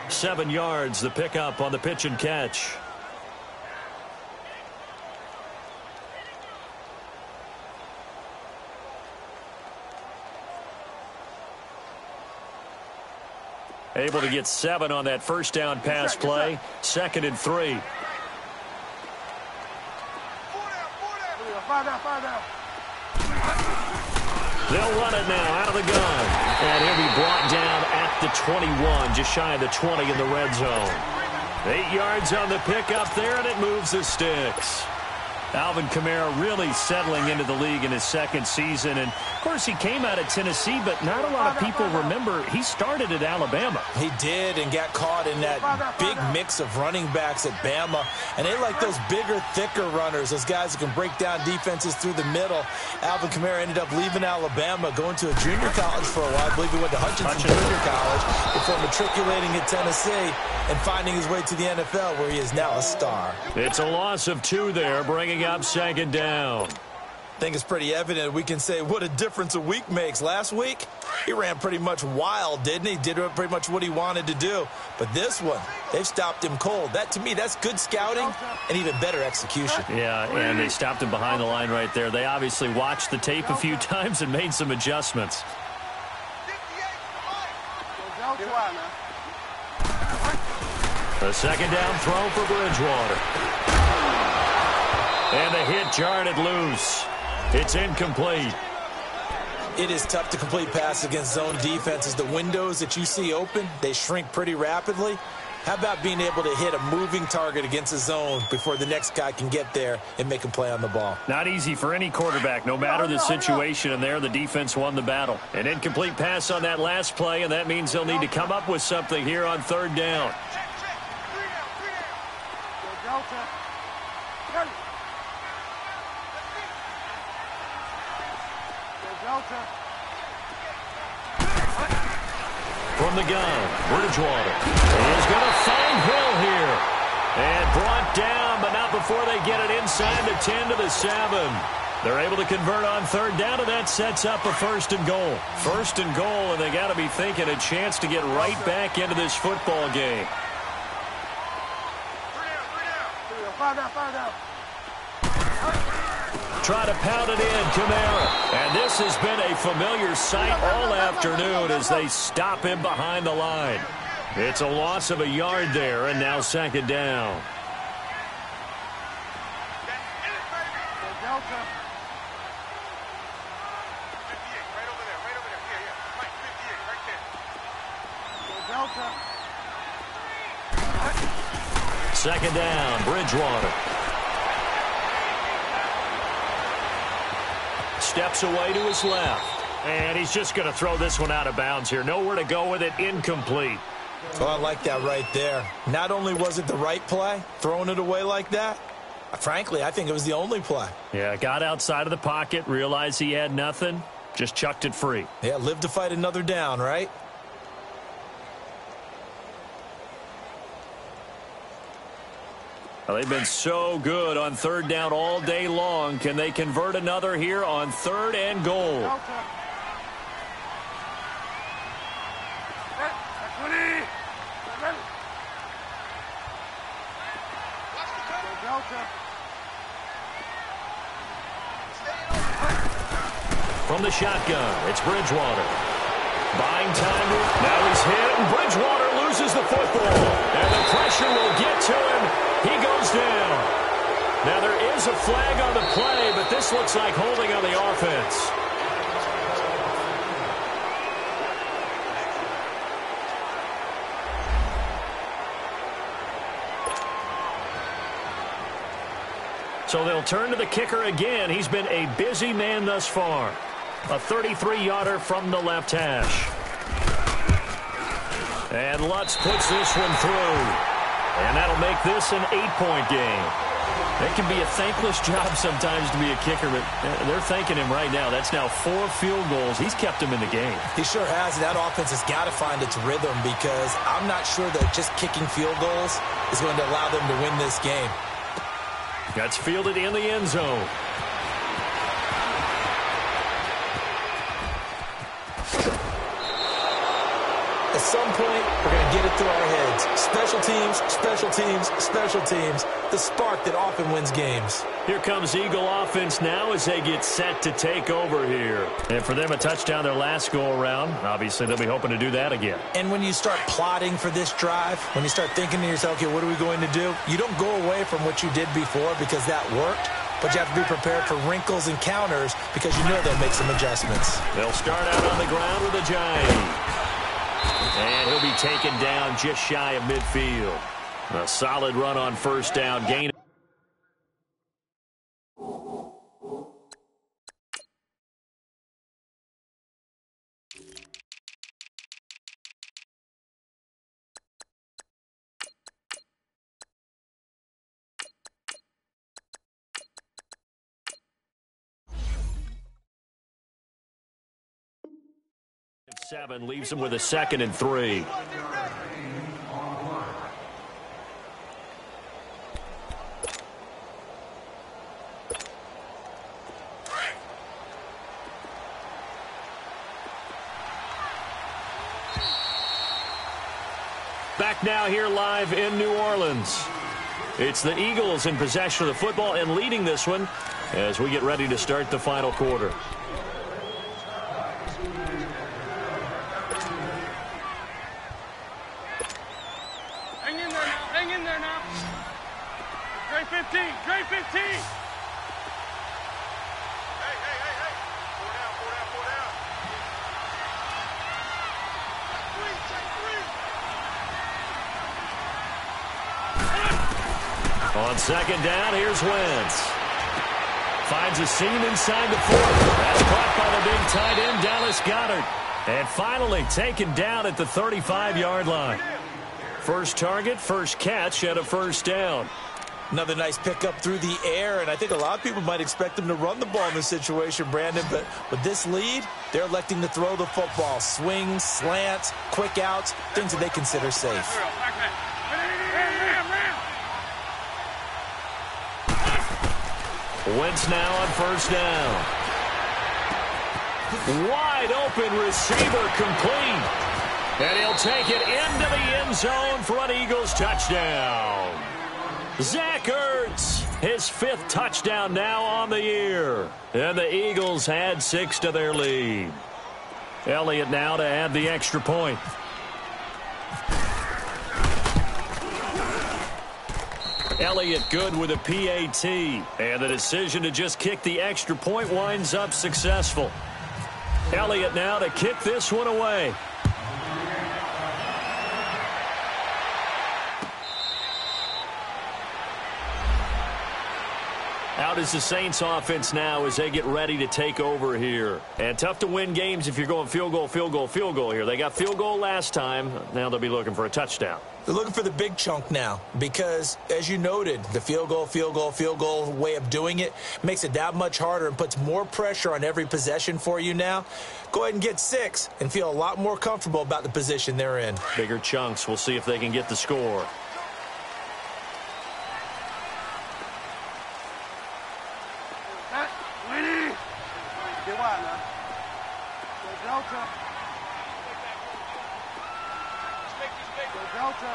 7 yards, the pickup on the pitch and catch. Able to get 7 on that first down pass play. 2nd and 3. They'll run it now out of the gun. And he'll be brought down at the 21, just shy of the 20 in the red zone. 8 yards on the pickup there, and it moves the sticks. Alvin Kamara really settling into the league in his second season. And, of course, he came out of Tennessee, but not a lot of people remember he started at Alabama. He did, and got caught in that big mix of running backs at Bama. And they like those bigger, thicker runners, those guys who can break down defenses through the middle. Alvin Kamara ended up leaving Alabama, going to a junior college for a while. I believe he went to Hutchinson Junior College before matriculating at Tennessee and finding his way to the NFL, where he is now a star. It's a loss of 2 there, bringing up second down. I think it's pretty evident we can say what a difference a week makes. Last week, he ran pretty much wild, didn't he? Did pretty much what he wanted to do. But this one, they've stopped him cold. That, to me, that's good scouting and even better execution. Yeah, and they stopped him behind the line right there. They obviously watched the tape a few times and made some adjustments. The second down throw for Bridgewater. And the hit jarred it loose. It's incomplete. It is tough to complete passes against zone defenses. The windows that you see open, they shrink pretty rapidly. How about being able to hit a moving target against a zone before the next guy can get there and make a play on the ball? Not easy for any quarterback, no matter the situation, and there the defense won the battle. An incomplete pass on that last play, and that means they'll need to come up with something here on third down. From the gun, Bridgewater is going to find Hill here. And brought down, but not before they get it inside the 10 to the 7. They're able to convert on third down, and that sets up a first and goal. First and goal, and they got to be thinking a chance to get right back into this football game. Try to pound it in, Kamara. And this has been a familiar sight all afternoon as they stop him behind the line. It's a loss of a yard there, and now second down. Second down, Bridgewater. Steps away to his left. And he's just going to throw this one out of bounds here. Nowhere to go with it. Incomplete. Oh, I like that right there. Not only was it the right play, throwing it away like that, frankly, I think it was the only play. Yeah, got outside of the pocket, realized he had nothing, just chucked it free. Yeah, live to fight another down, right? Well, they've been so good on third down all day long. Can they convert another here on third and goal? From the shotgun, it's Bridgewater. Buying time. Now he's hit, and Bridgewater loses the football. And the pressure will get to him. He goes down. Now there is a flag on the play, but this looks like holding on the offense. So they'll turn to the kicker again. He's been a busy man thus far. A 33-yarder from the left hash. And Lutz puts this one through. And that'll make this an 8-point game. It can be a thankless job sometimes to be a kicker, but they're thanking him right now. That's now 4 field goals. He's kept him in the game. He sure has. That offense has got to find its rhythm, because I'm not sure that just kicking field goals is going to allow them to win this game. That's fielded in the end zone. At some point, we're going to get it through our heads. Special teams, special teams, special teams. The spark that often wins games. Here comes Eagle offense now as they get set to take over here. And for them, a touchdown their last go-around. Obviously, they'll be hoping to do that again. And when you start plotting for this drive, when you start thinking to yourself, okay, what are we going to do? You don't go away from what you did before because that worked. but you have to be prepared for wrinkles and counters because you know they'll make some adjustments. They'll start out on the ground with a giant. And he'll be taken down just shy of midfield. A solid run on first down. Gain. Seven leaves him with a 2nd and 3. Back now here live in New Orleans. It's the Eagles in possession of the football and leading this one as we get ready to start the final quarter. Hang in there now. Trey 15. Trey 15. Hey. Four down. On 2nd down, here's Wentz. Finds a seam inside the 4. That's caught by the big tight end, Dallas Goedert. And finally taken down at the 35-yard line. First target, first catch, and a first down. Another nice pickup through the air, and I think a lot of people might expect them to run the ball in this situation, Brandon, but with this lead, they're electing to throw the football. Swings, slants, quick outs, things that they consider safe. Wentz now on first down. Wide open receiver complete. And he'll take it into the end zone for an Eagles touchdown. Zach Ertz, his 5th touchdown now on the year. And the Eagles add 6 to their lead. Elliott now to add the extra point. Elliott good with a PAT. And the decision to just kick the extra point winds up successful. Elliott now to kick this one away. Out is the Saints offense now as they get ready to take over here. And tough to win games if you're going field goal here. They got field goal last time. Now they'll be looking for a touchdown. They're looking for the big chunk now because, as you noted, the field goal way of doing it makes it that much harder and puts more pressure on every possession for you now. Go ahead and get 6 and feel a lot more comfortable about the position they're in. Bigger chunks. We'll see if they can get the score. Get wide now. Go Delta. Go Delta.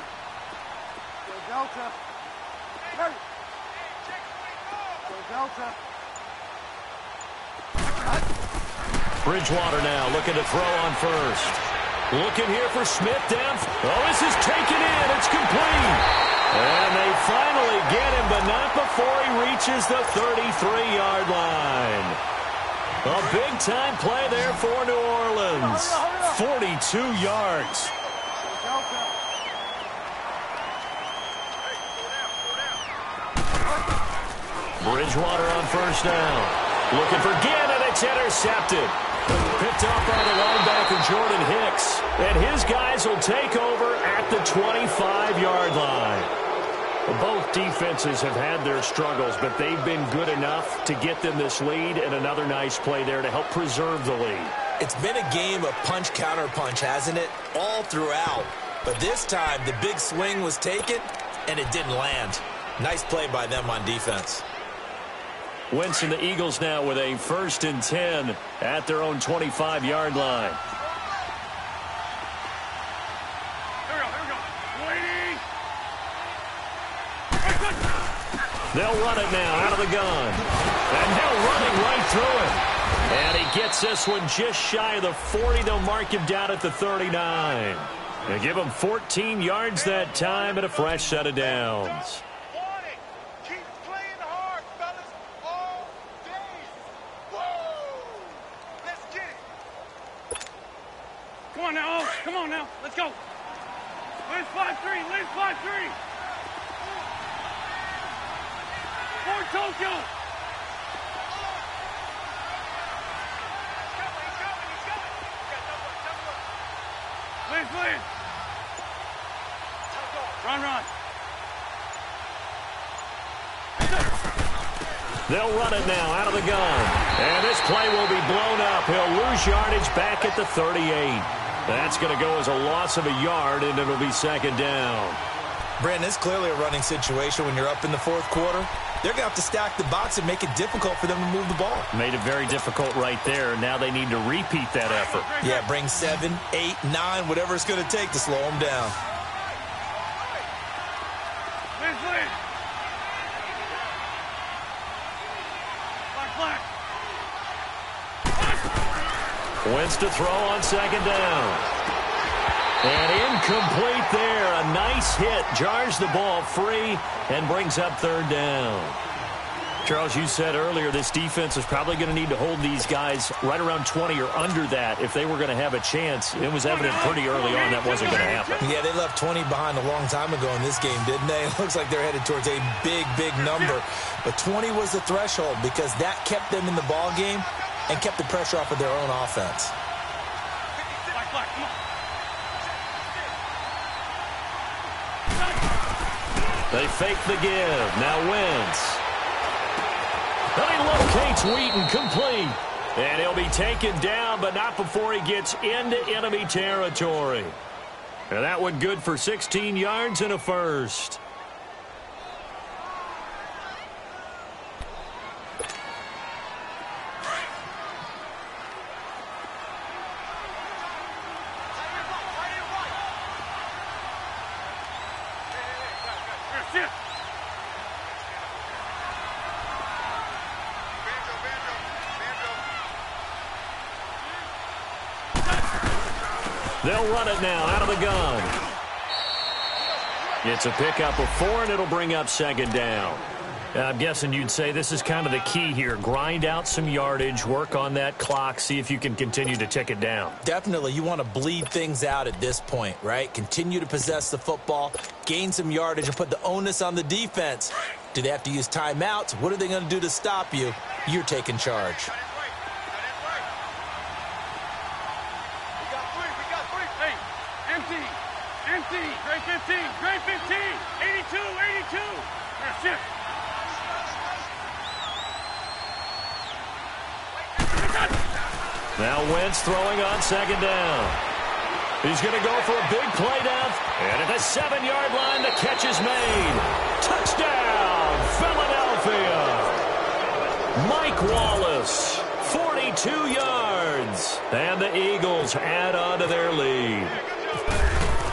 Go Delta. Hey. Go Delta. Bridgewater now looking to throw on first. Looking here for Smith down. Oh, this is taken in. It's complete. And they finally get him, but not before he reaches the 33-yard line. A big-time play there for New Orleans. 42 yards. Bridgewater on first down. Looking for Ginn, and it's intercepted. Picked off by the linebacker, Jordan Hicks. And his guys will take over at the 25-yard line. Both defenses have had their struggles, but they've been good enough to get them this lead, and another nice play there to help preserve the lead. It's been a game of punch-counter-punch, hasn't it? All throughout. But this time, the big swing was taken, and it didn't land. Nice play by them on defense. Wentz and the Eagles now with a 1st and 10 at their own 25-yard line. They'll run it now out of the gun. And now running right through it. And he gets this one just shy of the 40. They'll mark him down at the 39. They give him 14 yards that time and a fresh set of downs. Keep playing hard, fellas. All Come on now, oh, come on now. Let's go. Liz 5-3, Liz 5-3. For Tokyo. Liz. Run. They'll run it now out of the gun. And this play will be blown up. He'll lose yardage back at the 38. That's going to go as a loss of a yard, and it'll be second down. Brandon, it's clearly a running situation when you're up in the fourth quarter. They're going to have to stack the box and make it difficult for them to move the ball. Made it very difficult right there. Now they need to repeat that effort. Yeah, bring 7, 8, 9, whatever it's going to take to slow them down. Wentz to throw on second down. And incomplete there. A nice hit. Jars the ball free and brings up third down. Charles, you said earlier this defense is probably going to need to hold these guys right around 20 or under that if they were going to have a chance. It was evident pretty early on that wasn't going to happen. Yeah, they left 20 behind a long time ago in this game, didn't they? It looks like they're headed towards a big number. But 20 was the threshold because that kept them in the ball game and kept the pressure off of their own offense. They fake the give. Now Wentz. Then he locates Wheaton complete. And he'll be taken down, but not before he gets into enemy territory. And that one good for 16 yards and a first. They'll run it now out of the gun. It's a pickup of 4, and it'll bring up second down. I'm guessing you'd say this is kind of the key here. Grind out some yardage, work on that clock, see if you can continue to tick it down. Definitely. You want to bleed things out at this point, right? Continue to possess the football, gain some yardage, and put the onus on the defense. Do they have to use timeouts? What are they going to do to stop you? You're taking charge. Grade 15, grade 15, 82. Now shift. Now Wentz throwing on second down. He's going to go for a big play down. And at the 7-yard line, the catch is made. Touchdown, Philadelphia. Mike Wallace, 42 yards. And the Eagles add on to their lead.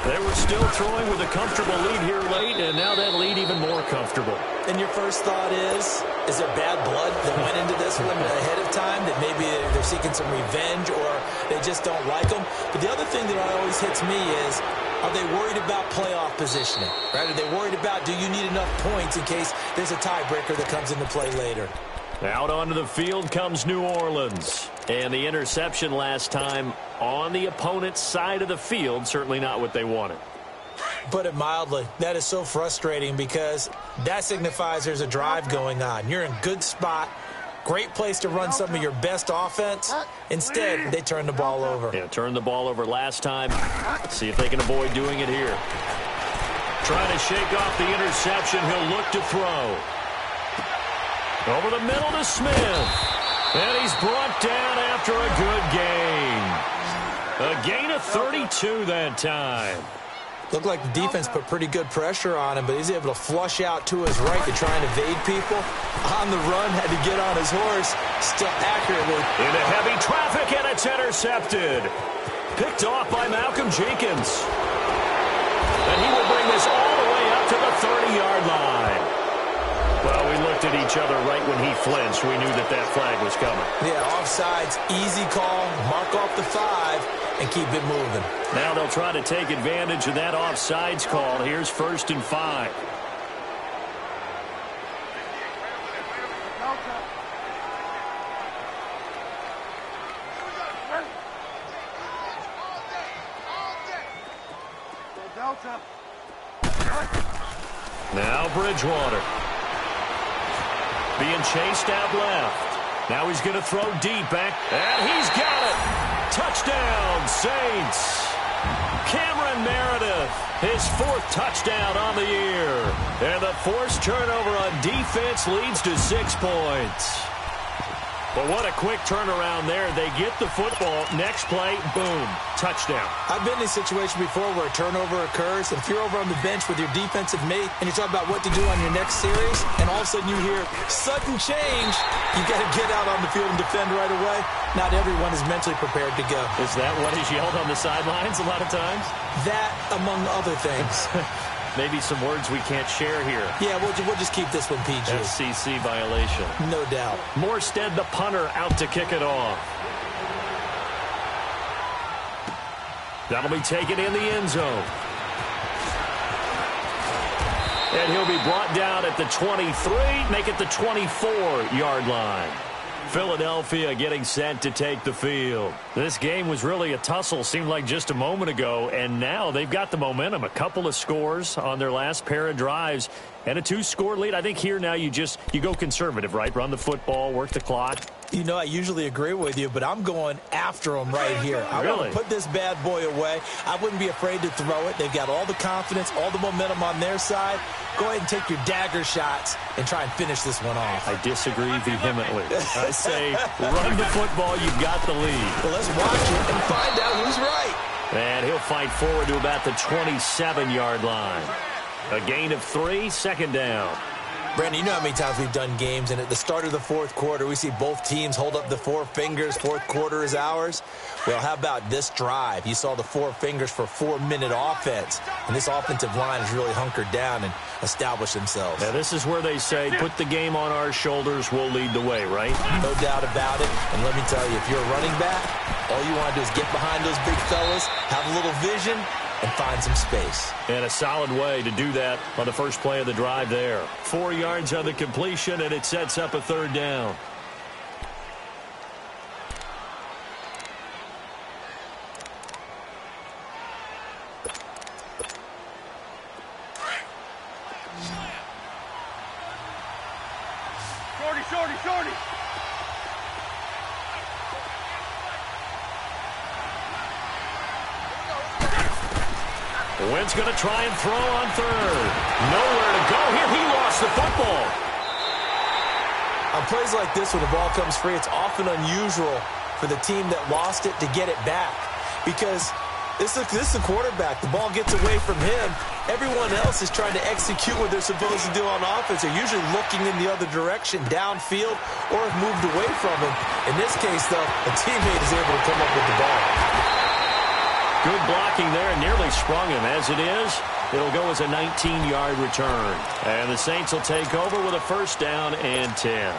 They were still throwing with a comfortable lead here late, and now that lead even more comfortable. And your first thought is there bad blood that went into this one ahead of time, that maybe they're seeking some revenge or they just don't like them? But the other thing that always hits me is, are they worried about playoff positioning? Right? Are they worried about, do you need enough points in case there's a tiebreaker that comes into play later? Out onto the field comes New Orleans. And the interception last time on the opponent's side of the field, certainly not what they wanted. Put it mildly, that is so frustrating because that signifies there's a drive going on. You're in good spot, great place to run some of your best offense. Instead, they turn the ball over. Yeah, turned the ball over last time. See if they can avoid doing it here. Trying to shake off the interception. He'll look to throw. Over the middle to Smith. And he's brought down after a good gain. A gain of 32 that time. Looked like the defense put pretty good pressure on him, but he's able to flush out to his right to try and evade people. On the run, had to get on his horse, still accurately. Into heavy traffic, and it's intercepted. Picked off by Malcolm Jenkins. And he will bring this all the way up to the 30-yard line. Well, we looked at each other right when he flinched. We knew that that flag was coming. Yeah, offsides, easy call, mark off the 5, and keep it moving. Now they'll try to take advantage of that offsides call. Here's 1st and 5. Delta. Now Bridgewater. Being chased out left. Now he's going to throw deep back. And he's got it. Touchdown, Saints. Cameron Meredith, his 4th touchdown on the year. And the forced turnover on defense leads to 6 points. But what a quick turnaround there. They get the football. Next play, boom, touchdown. I've been in a situation before where a turnover occurs, and if you're over on the bench with your defensive mate and you're talking about what to do on your next series, and all of a sudden you hear sudden change, you got to get out on the field and defend right away. Not everyone is mentally prepared to go. Is that what is yelled on the sidelines a lot of times? That, among other things. Maybe some words we can't share here. Yeah, we'll just keep this one PG. FCC violation. No doubt. Morstead, the punter, out to kick it off. That'll be taken in the end zone. And he'll be brought down at the 23, make it the 24-yard line. Philadelphia getting set to take the field. This game was really a tussle, seemed like just a moment ago, and now they've got the momentum. A couple of scores on their last pair of drives and a 2-score lead. I think here now you go conservative, right? Run the football, work the clock. You know, I usually agree with you, but I'm going after him right here. I want to put this bad boy away. I wouldn't be afraid to throw it. They've got all the confidence, all the momentum on their side. Go ahead and take your dagger shots and try and finish this one off. I disagree vehemently. I say run the football. You've got the lead. Well, let's watch it and find out who's right. And he'll fight forward to about the 27-yard line. A gain of 3, 2nd down. Brandon, you know how many times we've done games, and at the start of the 4th quarter, we see both teams hold up the 4 fingers. 4th quarter is ours. Well, how about this drive? You saw the 4 fingers for 4-minute offense, and this offensive line has really hunkered down and established themselves. Now, this is where they say, put the game on our shoulders, we'll lead the way, right? No doubt about it. And let me tell you, if you're a running back, all you want to do is get behind those big fellas, have a little vision, and find some space. And a solid way to do that on the first play of the drive there. 4 yards on the completion, and it sets up a 3rd down. Shorty. Wynn's going to try and throw on 3rd. Nowhere to go here. He lost the football. On plays like this, when the ball comes free, it's often unusual for the team that lost it to get it back. Because this is the quarterback. The ball gets away from him. Everyone else is trying to execute what they're supposed to do on offense. They're usually looking in the other direction, downfield, or have moved away from him. In this case, though, a teammate is able to come up with the ball. Good blocking there, and nearly sprung him. As it is, it'll go as a 19-yard return. And the Saints will take over with a 1st down and 10.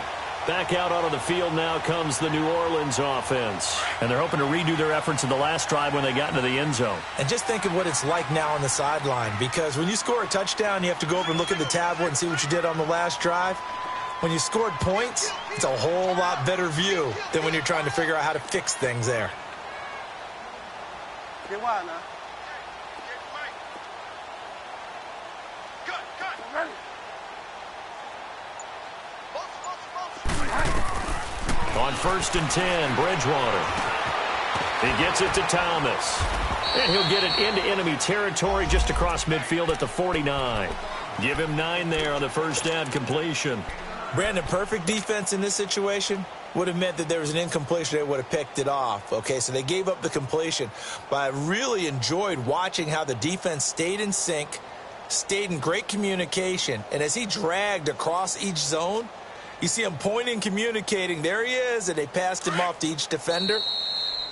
Back out onto the field now comes the New Orleans offense. And they're hoping to redo their efforts in the last drive when they got into the end zone. And just think of what it's like now on the sideline. Because when you score a touchdown, you have to go over and look at the tablet and see what you did on the last drive. When you scored points, it's a whole lot better view than when you're trying to figure out how to fix things there. Get wide now. Ready. On 1st and 10, Bridgewater. He gets it to Thomas. And he'll get it into enemy territory just across midfield at the 49. Give him 9 there on the 1st down completion. Brandon, perfect defense in this situation would have meant that there was an incompletion. They would have picked it off. Okay, so they gave up the completion. But I really enjoyed watching how the defense stayed in sync, stayed in great communication. And as he dragged across each zone, you see him pointing, communicating. There he is, and they passed him off to each defender.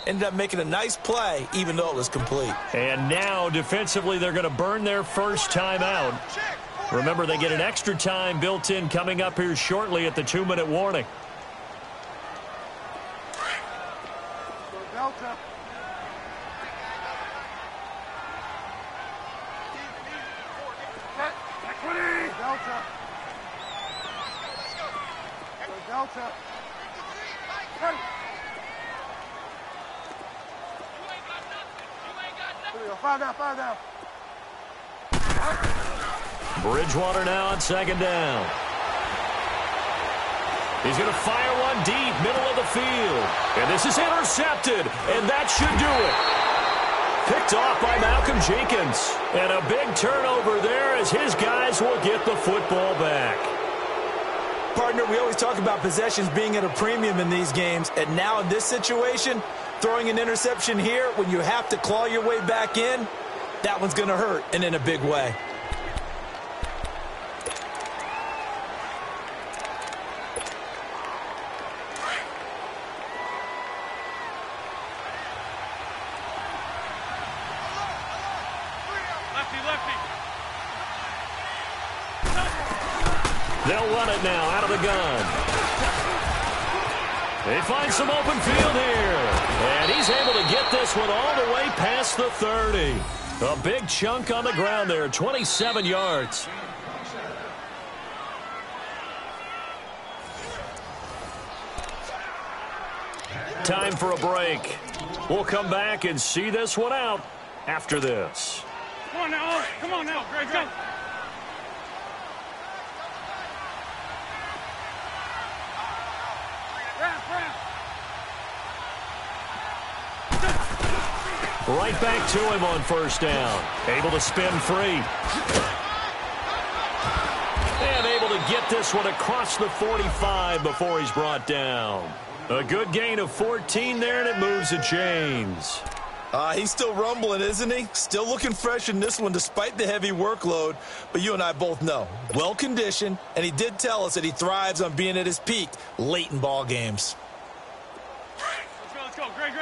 Ended up making a nice play, even though it was complete. And now, defensively, they're going to burn their first time out. Remember, they get an extra time built in coming up here shortly at the 2-minute warning. Delta. Delta. Delta. Hey. Five down. Bridgewater now on second down. He's going to fire one deep, middle of the field. And this is intercepted, and that should do it. Picked off by Malcolm Jenkins. And a big turnover there as his guys will get the football back. Partner, we always talk about possessions being at a premium in these games. And now in this situation, throwing an interception here when you have to claw your way back in, that one's going to hurt, and in a big way. They'll run it now out of the gun. They find some open field here. And he's able to get this one all the way past the 30. A big chunk on the ground there, 27 yards. Time for a break. We'll come back and see this one out after this. Come on now, Greg, go. Right back to him on first down. Able to spin free. And able to get this one across the 45 before he's brought down. A good gain of 14 there, and it moves the chains. He's still rumbling, isn't he? Still looking fresh in this one despite the heavy workload. But you and I both know, well-conditioned, and he did tell us that he thrives on being at his peak late in ball games. Let's go, Greg.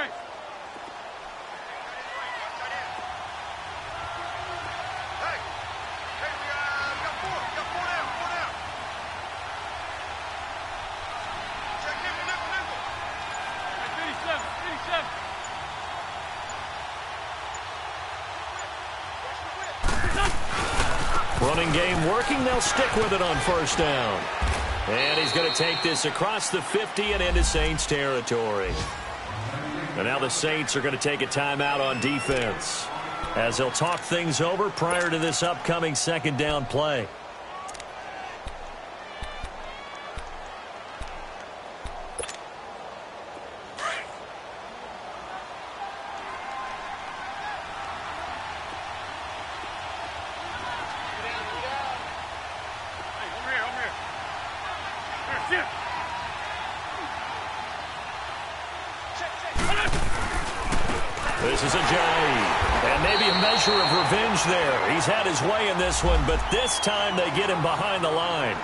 Running game working. They'll stick with it on first down. And he's going to take this across the 50 and into Saints territory. And now the Saints are going to take a timeout on defense as they'll talk things over prior to this upcoming second down play. This is a Jay, and maybe a measure of revenge there. He's had his way in this one, but this time they get him behind the line.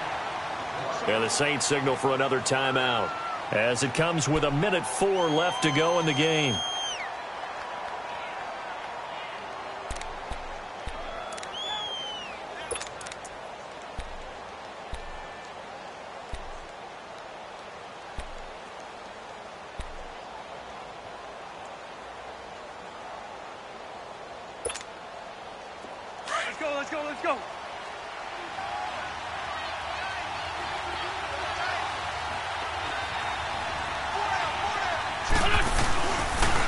And the Saints signal for another timeout as it comes with 1:04 left to go in the game. Let's go.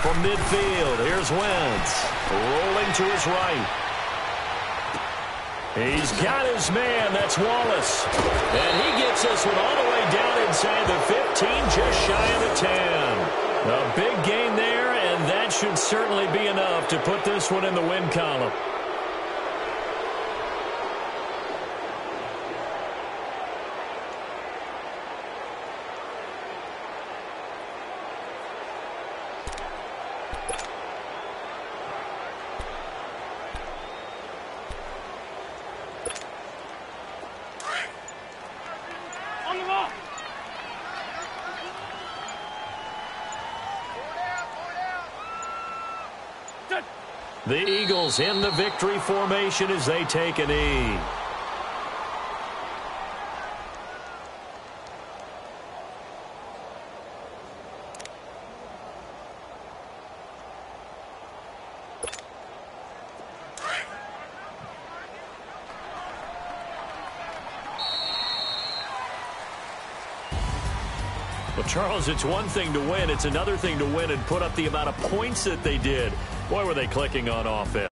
From midfield, here's Wentz. Rolling to his right. He's got his man, that's Wallace. And he gets this one all the way down inside the 15, just shy of the 10. A big gain there, and that should certainly be enough to put this one in the win column. The Eagles in the victory formation as they take a knee. Well, Charles, it's one thing to win. It's another thing to win and put up the amount of points that they did. Boy, were they clicking on offense.